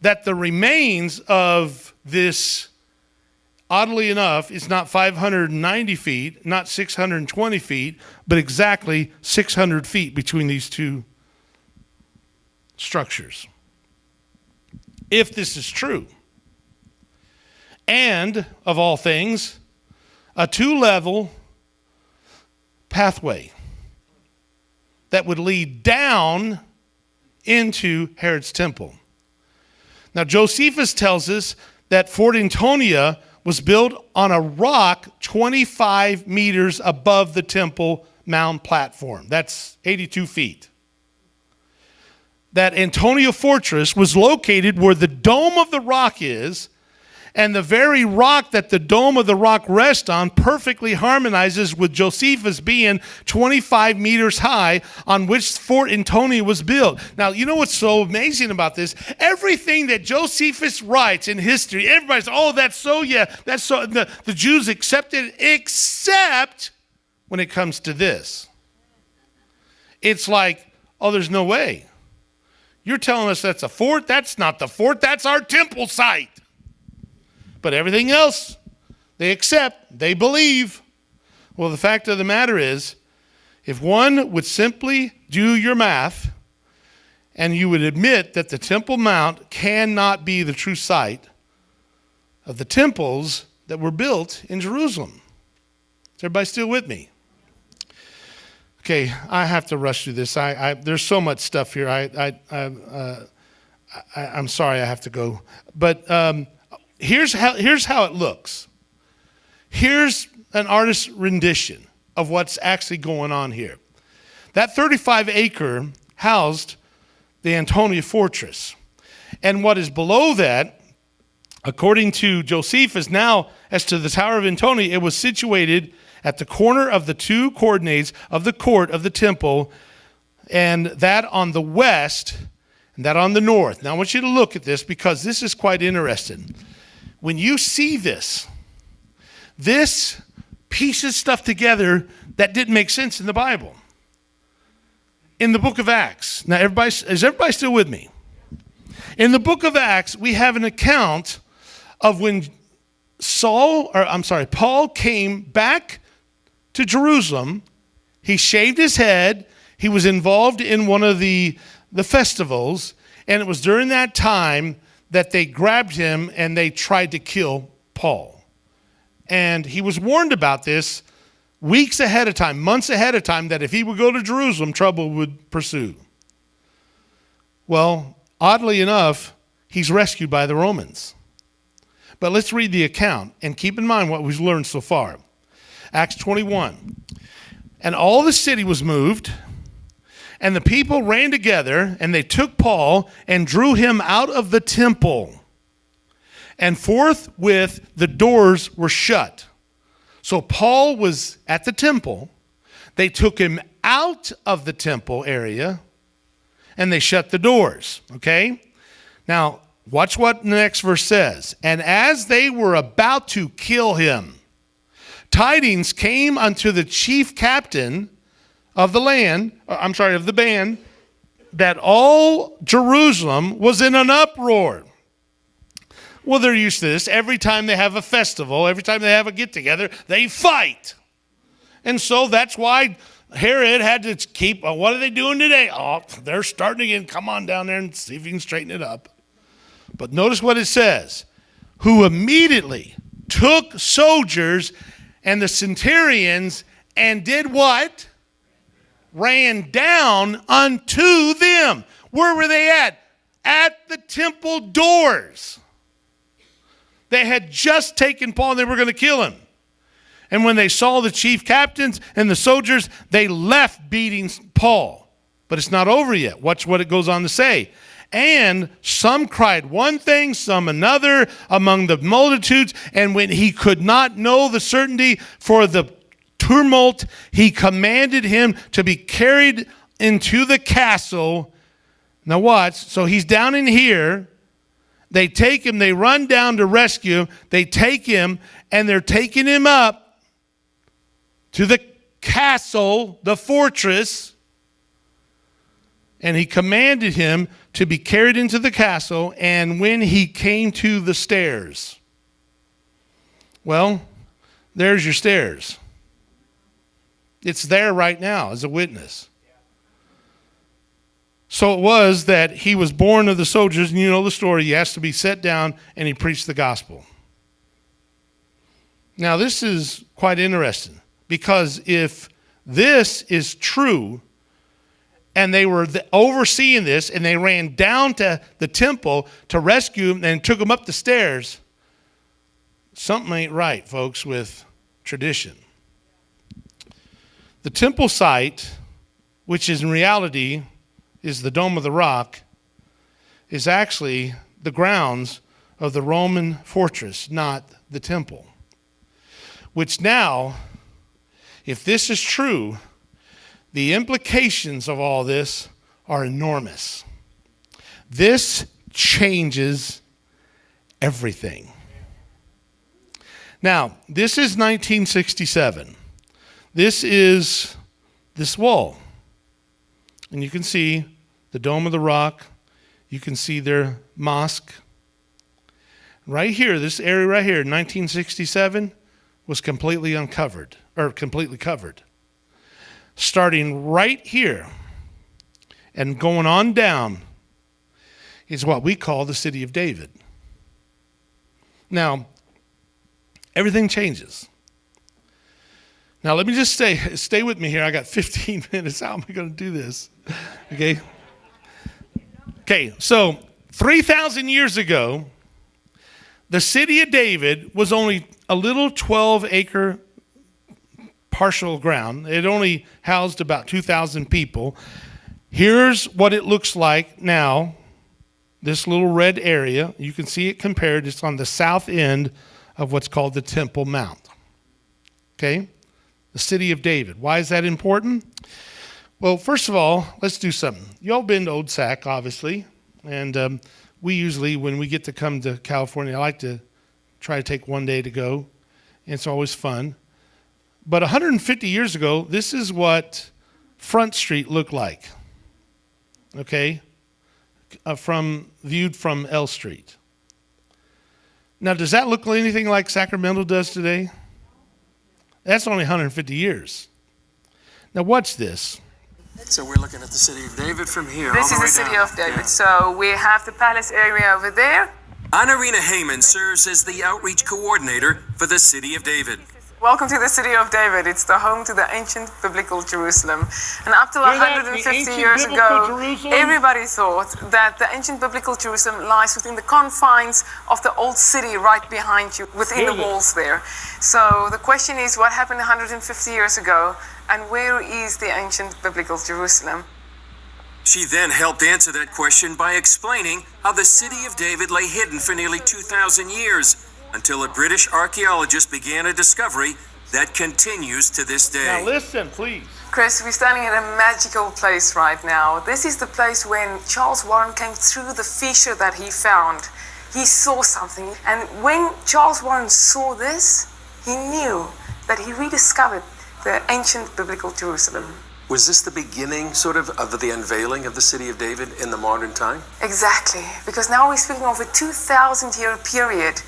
that the remains of this oddly enough, it's not 590 feet, not 620 feet, but exactly 600 feet between these two structures. If this is true. And, of all things, a 2-level pathway that would lead down into Herod's temple. Now, Josephus tells us that Fort Antonia was built on a rock 25 meters above the Temple Mount platform. That's 82 feet. That Antonia Fortress was located where the dome of the rock is, and the very rock that the dome of the rock rests on perfectly harmonizes with Josephus being 25 meters high on which Fort Antonia was built. Now, you know what's so amazing about this? Everything that Josephus writes in history, everybody's, oh, that's so, the Jews accepted, except when it comes to this. It's like, oh, there's no way. You're telling us that's a fort? That's not the fort. That's our temple site. But everything else, they accept, they believe. Well, the fact of the matter is, if one would simply do your math, and you would admit that the Temple Mount cannot be the true site of the temples that were built in Jerusalem. Is everybody still with me? Okay, I have to rush through this. There's so much stuff here. I'm sorry I have to go. But here's how it looks. Here's an artist's rendition of what's actually going on here. That 35-acre housed the Antonia Fortress. And what is below that, according to Josephus, now as to the Tower of Antonia, it was situated at the corner of the two coordinates of the court of the temple, and that on the west and that on the north. Now I want you to look at this because this is quite interesting. When you see this pieces stuff together that didn't make sense in the Bible. In the book of Acts. Now is everybody still with me? In the book of Acts, we have an account of when Paul came back to Jerusalem. He shaved his head. He was involved in one of the festivals. And it was during that time that they grabbed him and they tried to kill Paul. And he was warned about this weeks ahead of time, months ahead of time, that if he would go to Jerusalem, trouble would pursue. Well, oddly enough, he's rescued by the Romans. But let's read the account and keep in mind what we've learned so far. Acts 21. And all the city was moved, and the people ran together, and they took Paul and drew him out of the temple. And forthwith the doors were shut. So Paul was at the temple. They took him out of the temple area, and they shut the doors. Okay? Now, watch what the next verse says. And as they were about to kill him, tidings came unto the chief captain of the band, that all Jerusalem was in an uproar. Well, they're used to this. Every time they have a festival, every time they have a get-together, they fight. And so that's why Herod had to keep, what are they doing today? Oh, they're starting again. Come on down there and see if you can straighten it up. But notice what it says. Who immediately took soldiers and the centurions and did what? Ran down unto them. Where were they at? At the temple doors. They had just taken Paul and they were going to kill him. And when they saw the chief captains and the soldiers, they left beating Paul. But it's not over yet. Watch what it goes on to say. And some cried one thing, some another among the multitudes. And when he could not know the certainty for the tumult, he commanded him to be carried into the castle. Now watch. So he's down in here. They take him. They run down to rescue. They take him, and they're taking him up to the castle, the fortress. And he commanded him to be carried into the castle. And when he came to the stairs, Well, there's your stairs. It's there right now as a witness. So it was that he was born of the soldiers, and you know the story. He has to be set down, and he preached the gospel. Now, this is quite interesting, because if this is true, and they were overseeing this, and they ran down to the temple to rescue him and took him up the stairs, something ain't right, folks, with tradition. The temple site, which is in reality is the Dome of the Rock, is actually the grounds of the Roman fortress, not the temple. Which now, if this is true, the implications of all this are enormous. This changes everything. Now, this is 1967. This is this wall. And you can see the Dome of the Rock. You can see their mosque. Right here, this area right here, 1967, was completely uncovered, or completely covered. Starting right here and going on down is what we call the City of David. Now, everything changes. Now, let me just stay with me here. I got 15 minutes. How am I going to do this? Okay, so 3,000 years ago, the city of David was only a little 12-acre partial ground. It only housed about 2,000 people. Here's what it looks like now, this little red area. You can see it compared. It's on the south end of what's called the Temple Mount. Okay? The city of David. Why is that important? Well, first of all, let's do something. Y'all been to Old Sac, obviously, and we usually, when we get to come to California, I like to try to take one day to go, and it's always fun. But 150 years ago, this is what Front Street looked like, okay, viewed from L Street. Now, does that look anything like Sacramento does today? That's only 150 years. Now, watch this. So we're looking at the city of David from here. This is the city of David. So we have the palace area over there. Anarina Heyman serves as the outreach coordinator for the city of David. Welcome to the city of David. It's the home to the ancient biblical Jerusalem. And up to 150 years ago, everybody thought that the ancient biblical Jerusalem lies within the confines of the old city right behind you, within the walls there. So the question is, what happened 150 years ago, and where is the ancient biblical Jerusalem? She then helped answer that question by explaining how the city of David lay hidden for nearly 2,000 years, until a British archaeologist began a discovery that continues to this day. Now listen, please. Chris, we're standing at a magical place right now. This is the place when Charles Warren came through the fissure that he found. He saw something, and when Charles Warren saw this, he knew that he rediscovered the ancient biblical Jerusalem. Was this the beginning, sort of the unveiling of the city of David in the modern time? Exactly, because now we're speaking of a 2,000-year period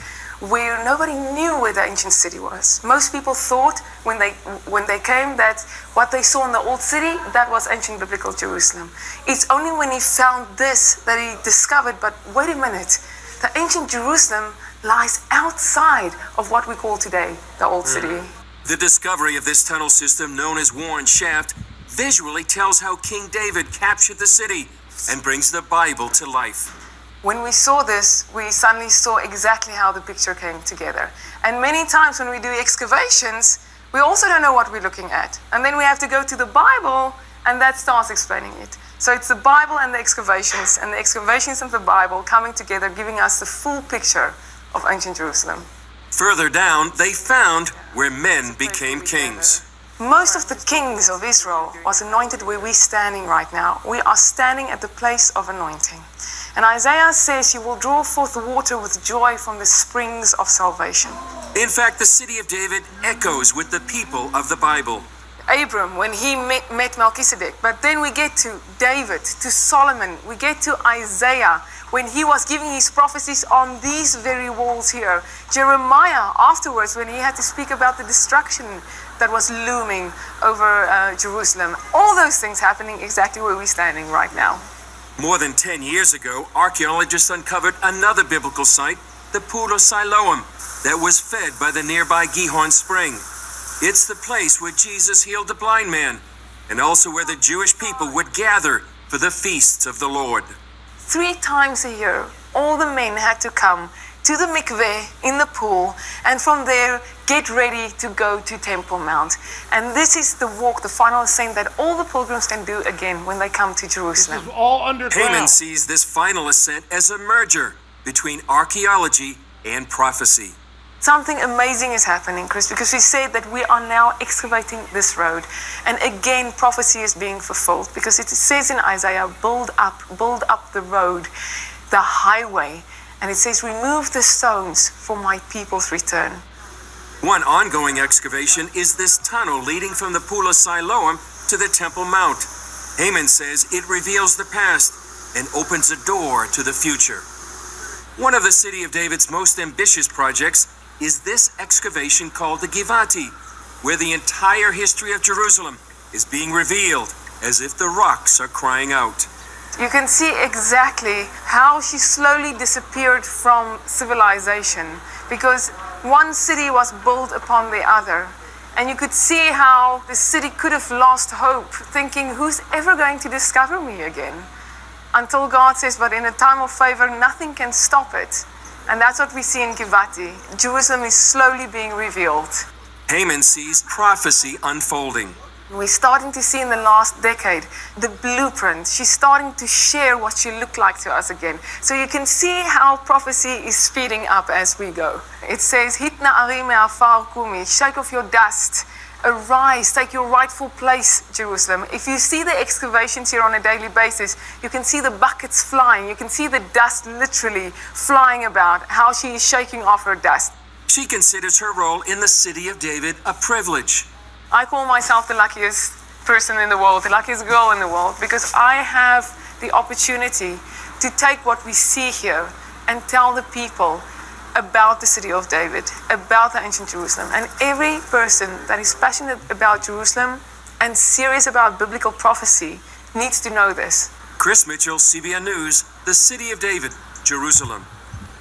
where nobody knew where the ancient city was. Most people thought when they came that what they saw in the old city, that was ancient biblical Jerusalem. It's only when he found this that he discovered, but wait a minute, the ancient Jerusalem lies outside of what we call today the old city. The discovery of this tunnel system, known as Warren Shaft, visually tells how King David captured the city and brings the Bible to life. When we saw this, we suddenly saw exactly how the picture came together. And many times when we do excavations, we also don't know what we're looking at. And then we have to go to the Bible, and that starts explaining it. So it's the Bible and the excavations of the Bible coming together, giving us the full picture of ancient Jerusalem. Further down, they found where men became kings. Most of the kings of Israel was anointed where we're standing right now. We are standing at the place of anointing. And Isaiah says, you will draw forth water with joy from the springs of salvation. In fact, the city of David echoes with the people of the Bible. Abram, when he met Melchizedek. But then we get to David, to Solomon, we get to Isaiah, when he was giving his prophecies on these very walls here. Jeremiah, afterwards, when he had to speak about the destruction that was looming over Jerusalem. All those things happening exactly where we're standing right now. More than 10 years ago, archaeologists uncovered another biblical site, the Pool of Siloam, that was fed by the nearby Gihon Spring. It's the place where Jesus healed the blind man, and also where the Jewish people would gather for the feasts of the Lord. 3 times a year, all the men had to come to the mikveh in the pool, and from there get ready to go to Temple Mount. And this is the walk, the final ascent that all the pilgrims can do again when they come to This Jerusalem. is all underground. Haman sees this final ascent as a merger between archaeology and prophecy. Something amazing is happening, Chris, because we said that we are now excavating this road. And again, prophecy is being fulfilled, because it says in Isaiah, build up the road, the highway. And it says, remove the stones for my people's return. One ongoing excavation is this tunnel leading from the Pool of Siloam to the Temple Mount. Haman says it reveals the past and opens a door to the future. One of the City of David's most ambitious projects is this excavation called the Givati, where the entire history of Jerusalem is being revealed as if the rocks are crying out. You can see exactly how she slowly disappeared from civilization, because one city was built upon the other. And you could see how the city could have lost hope, thinking, who's ever going to discover me again? Until God says, but in a time of favor, nothing can stop it. And that's what we see in Givati. Jerusalem is slowly being revealed. Haman sees prophecy unfolding. We're starting to see in the last decade the blueprint. She's starting to share what she looked like to us again. So you can see how prophecy is speeding up as we go. It says, Hitna ari me'afar kumi, shake off your dust. Arise, take your rightful place, Jerusalem. If you see the excavations here on a daily basis, you can see the buckets flying. You can see the dust literally flying about, how she is shaking off her dust. She considers her role in the City of David a privilege. I call myself the luckiest person in the world, the luckiest girl in the world, because I have the opportunity to take what we see here and tell the people about the City of David, about the ancient Jerusalem. And every person that is passionate about Jerusalem and serious about biblical prophecy needs to know this. Chris Mitchell, CBN News, the City of David, Jerusalem.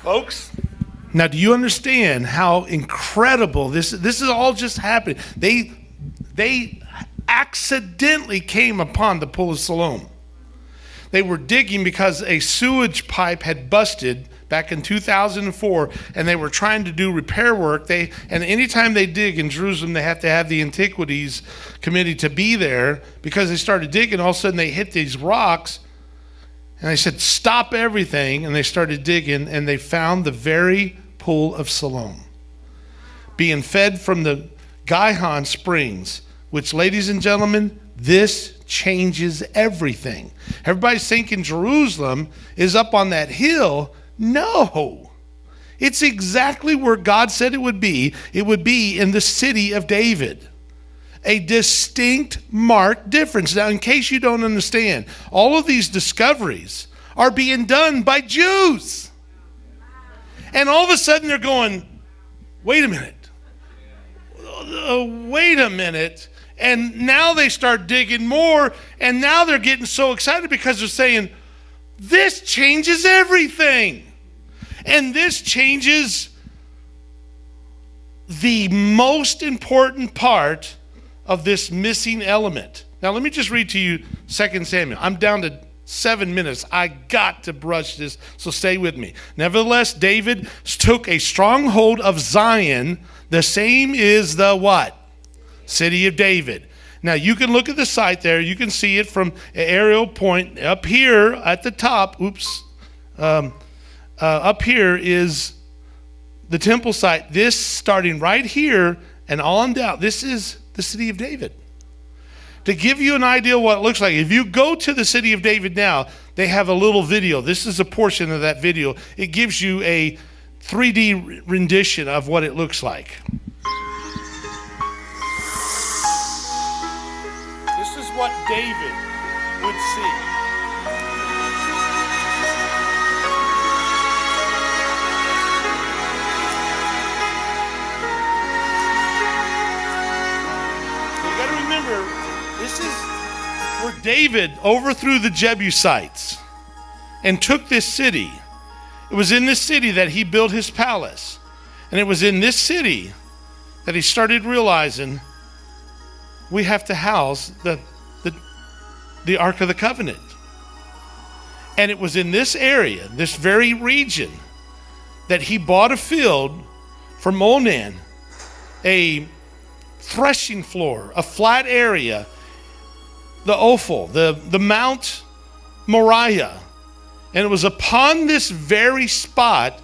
Folks, now do you understand how incredible this is all just happening? They accidentally came upon the Pool of Siloam. They were digging because a sewage pipe had busted back in 2004, and they were trying to do repair work. And anytime they dig in Jerusalem, they have to have the Antiquities Committee to be there, because they started digging. All of a sudden, they hit these rocks, and they said, stop everything, and they started digging, and they found the very Pool of Siloam being fed from the Gihon Springs, which, ladies and gentlemen, this changes everything. Everybody's thinking Jerusalem is up on that hill. No, it's exactly where God said it would be. It would be in the City of David. A distinct, marked difference. Now, in case you don't understand, all of these discoveries are being done by Jews. And all of a sudden they're going, wait a minute. Wait a minute. And now they start digging more, and now they're getting so excited because they're saying, this changes everything. And this changes the most important part of this missing element. Now, let me just read to you 2 Samuel. I'm down to 7 minutes. I got to brush this, so stay with me. Nevertheless, David took a stronghold of Zion. The same is the what? City of David. Now, you can look at the site there. You can see it from an aerial point up here at the top. Up here is the temple site. This starting right here and on down. This is the City of David. To give you an idea what it looks like, if you go to the City of David now, they have a little video. This is a portion of that video. It gives you a 3D rendition of what it looks like. This is what David would see. David overthrew the Jebusites and took this city. It was in this city that he built his palace. And it was in this city that he started realizing we have to house the Ark of the Covenant. And it was in this area, this very region, that he bought a field from Onan, a threshing floor, a flat area, the Ophel, the Mount Moriah. And it was upon this very spot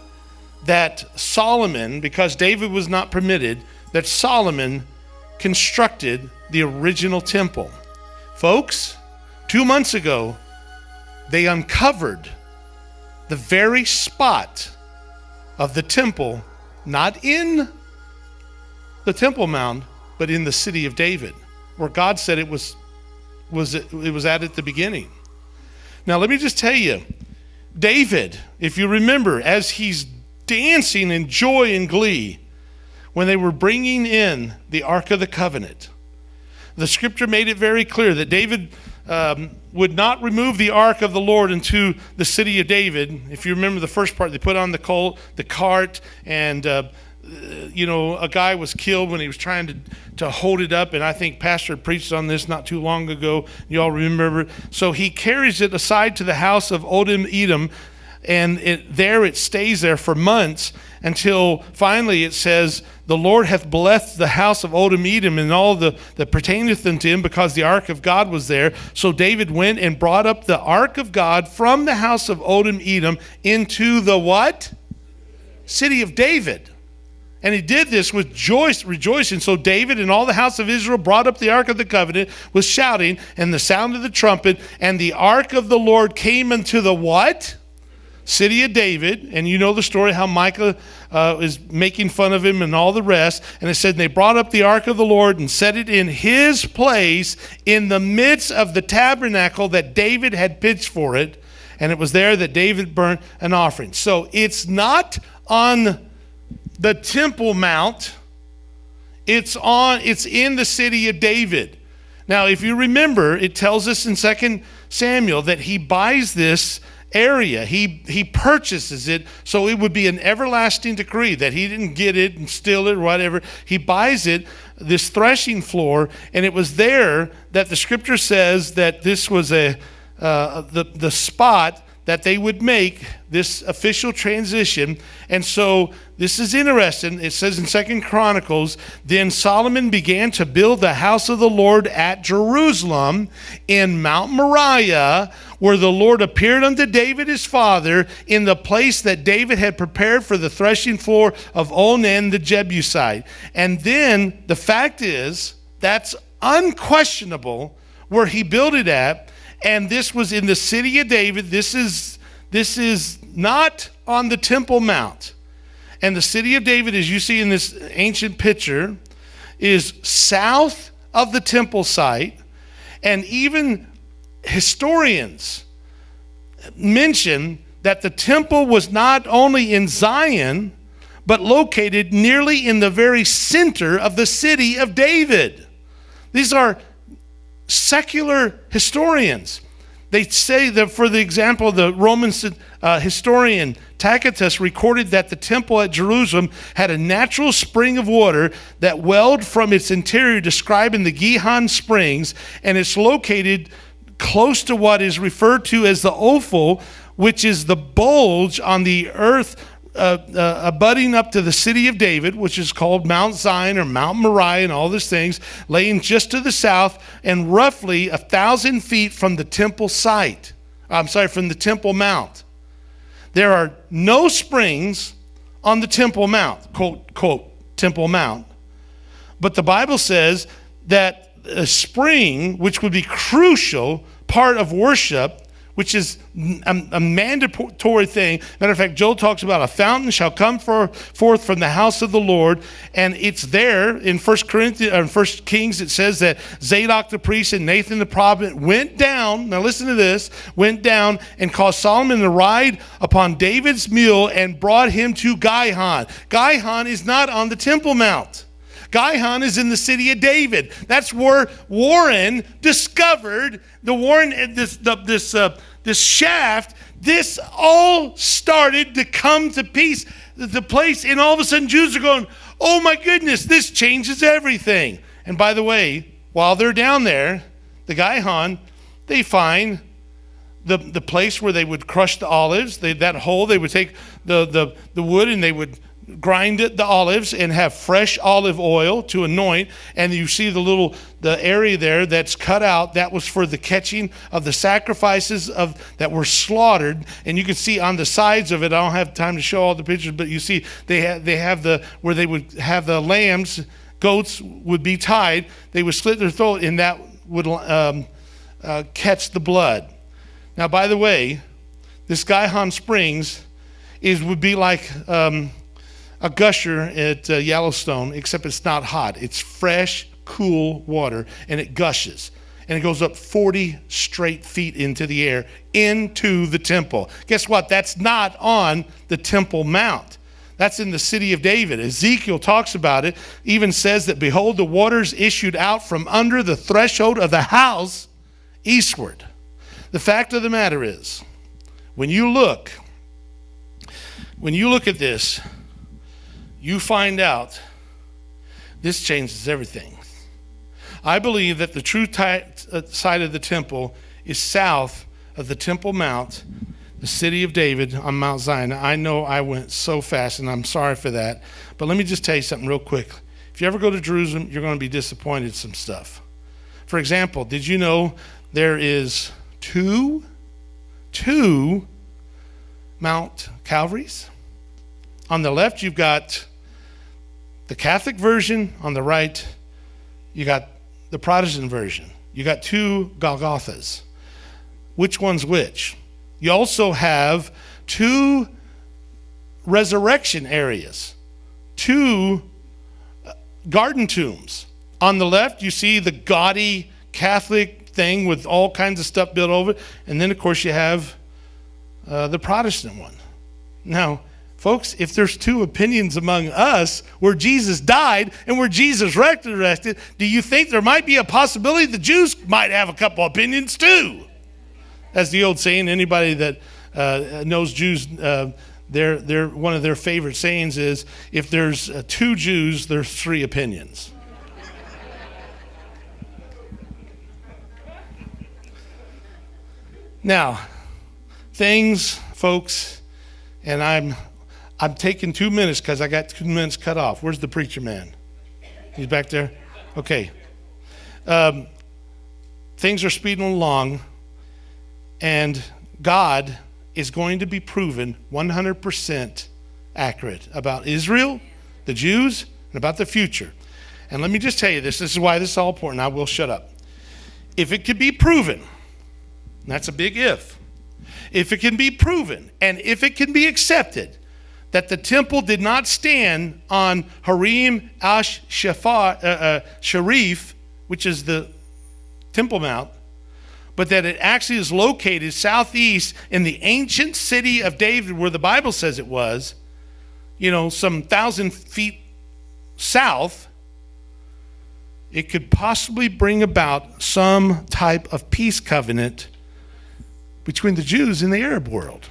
that Solomon, because David was not permitted, that Solomon constructed the original temple. Folks, 2 months ago, they uncovered the very spot of the temple, not in the Temple Mount, but in the city of David, where God said it was at the beginning. Now, let me just tell you, David, if you remember, as he's dancing in joy and glee, when they were bringing in the Ark of the Covenant, the scripture made it very clear that David would not remove the ark of the Lord into the city of David. If you remember the first part, they put on the cart, and a guy was killed when he was trying to hold it up, and I think Pastor preached on this not too long ago. You all remember. So he carries it aside to the house of Obed-Edom, and it stays there for months until finally it says, the Lord hath blessed the house of Obed-Edom and all that pertaineth unto him, because the ark of God was there. So David went and brought up the ark of God from the house of Obed-Edom into the what? City of David. And he did this with rejoicing. So David and all the house of Israel brought up the ark of the covenant with shouting and the sound of the trumpet. And the ark of the Lord came into the what? City of David. And you know the story how Micah is making fun of him and all the rest. And it said they brought up the ark of the Lord and set it in his place in the midst of the tabernacle that David had pitched for it. And it was there that David burnt an offering. So it's not on the Temple Mount, it's in the city of David. Now, if you remember, it tells us in 2 Samuel that he buys this area. He purchases it, so it would be an everlasting decree that he didn't get it and steal it or whatever. He buys it, this threshing floor, and it was there that the scripture says that this was the spot that they would make this official transition. And so this is interesting. It says in 2 Chronicles, then Solomon began to build the house of the Lord at Jerusalem in Mount Moriah, where the Lord appeared unto David his father, in the place that David had prepared for the threshing floor of Onan the Jebusite. And then the fact is, that's unquestionable where he built it at. And this was in the city of David. This is not on the Temple Mount. And the city of David, as you see in this ancient picture, is south of the temple site. And even historians mention that the temple was not only in Zion, but located nearly in the very center of the city of David. These are secular historians. They say that, for the example, the Roman historian Tacitus recorded that the temple at Jerusalem had a natural spring of water that welled from its interior, describing the Gihon Springs, and it's located close to what is referred to as the Ophel, which is the bulge on the earth abutting up to the city of David, which is called Mount Zion or Mount Moriah and all these things, laying just to the south and roughly 1,000 feet from the temple site. From the Temple Mount. There are no springs on the Temple Mount, quote, Temple Mount. But the Bible says that a spring, which would be crucial part of worship, which is a mandatory thing. Matter of fact, Joel talks about a fountain shall come forth from the house of the Lord. And it's there in 1 Kings, it says that Zadok the priest and Nathan the prophet went down, now listen to this, went down and caused Solomon to ride upon David's mule and brought him to Gihon. Gihon is not on the Temple Mount. Gihon is in the city of David. That's where Warren discovered this shaft. This all started to come to the place, and all of a sudden Jews are going, oh my goodness, this changes everything. And by the way, while they're down there, the Gihon, they find the place where they would crush the olives. That hole, they would take the wood and they would grind the olives and have fresh olive oil to anoint. And you see the area there that's cut out. That was for the catching of the sacrifices that were slaughtered. And you can see on the sides of it, I don't have time to show all the pictures, but you see they have where they would have the lambs, goats would be tied. They would slit their throat, and that would catch the blood. Now, by the way, this Gihon Springs would be like a gusher at Yellowstone, except it's not hot. It's fresh, cool water, and it gushes. And it goes up 40 straight feet into the air, into the temple. Guess what? That's not on the Temple Mount. That's in the city of David. Ezekiel talks about it, even says that, behold, the waters issued out from under the threshold of the house eastward. The fact of the matter is, when you look at this, you find out this changes everything. I believe that the true site of the temple is south of the Temple Mount, the city of David on Mount Zion. I know I went so fast, and I'm sorry for that. But let me just tell you something real quick. If you ever go to Jerusalem, you're going to be disappointed in some stuff. For example, did you know there is two Mount Calvaries? On the left, you've got the Catholic version. On the right, you got the Protestant version. You got two Golgothas. Which one's which? You also have two resurrection areas, two garden tombs. On the left, you see the gaudy Catholic thing with all kinds of stuff built over it. And then, of course, you have the Protestant one. Now, folks, if there's two opinions among us where Jesus died and where Jesus resurrected, do you think there might be a possibility the Jews might have a couple opinions too? As the old saying, anybody that knows Jews, their one of their favorite sayings is, if there's two Jews, there's three opinions. Now, things, folks, and I'm taking 2 minutes because I got 2 minutes cut off. Where's the preacher man? He's back there? Okay. Things are speeding along, and God is going to be proven 100% accurate about Israel, the Jews, and about the future. And let me just tell you this. This is why this is all important. I will shut up. If it could be proven, and that's a big if. If it can be proven, and if it can be accepted, that the temple did not stand on Harim Sharif, which is the Temple Mount, but that it actually is located southeast in the ancient city of David, where the Bible says it was, some 1,000 feet south, it could possibly bring about some type of peace covenant between the Jews and the Arab world.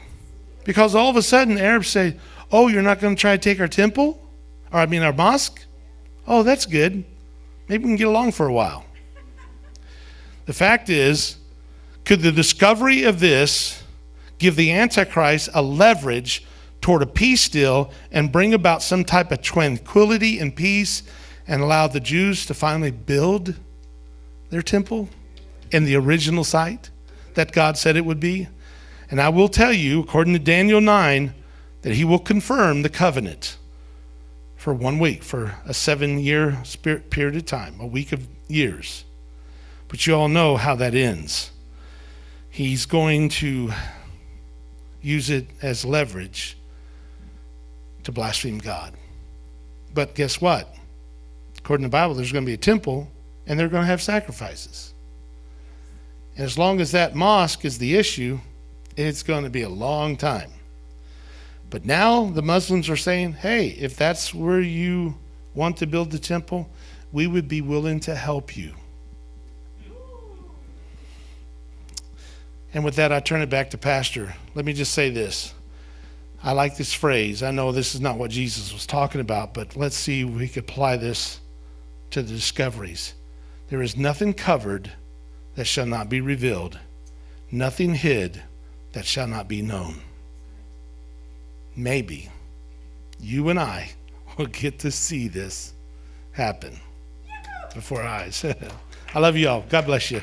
Because all of a sudden the Arabs say, oh, you're not going to try to take our temple? Our mosque? Oh, that's good. Maybe we can get along for a while. The fact is, could the discovery of this give the Antichrist a leverage toward a peace deal and bring about some type of tranquility and peace and allow the Jews to finally build their temple in the original site that God said it would be? And I will tell you, according to Daniel 9, that he will confirm the covenant for 1 week, for a 7-year period of time, a week of years. But you all know how that ends. He's going to use it as leverage to blaspheme God. But guess what? According to the Bible, there's going to be a temple, and they're going to have sacrifices. And as long as that mosque is the issue, it's going to be a long time. But now the Muslims are saying, hey, if that's where you want to build the temple, we would be willing to help you. And with that, I turn it back to Pastor. Let me just say this. I like this phrase. I know this is not what Jesus was talking about, but let's see if we can apply this to the discoveries. There is nothing covered that shall not be revealed, nothing hid that shall not be known. Maybe you and I will get to see this happen before our eyes. I love you all. God bless you.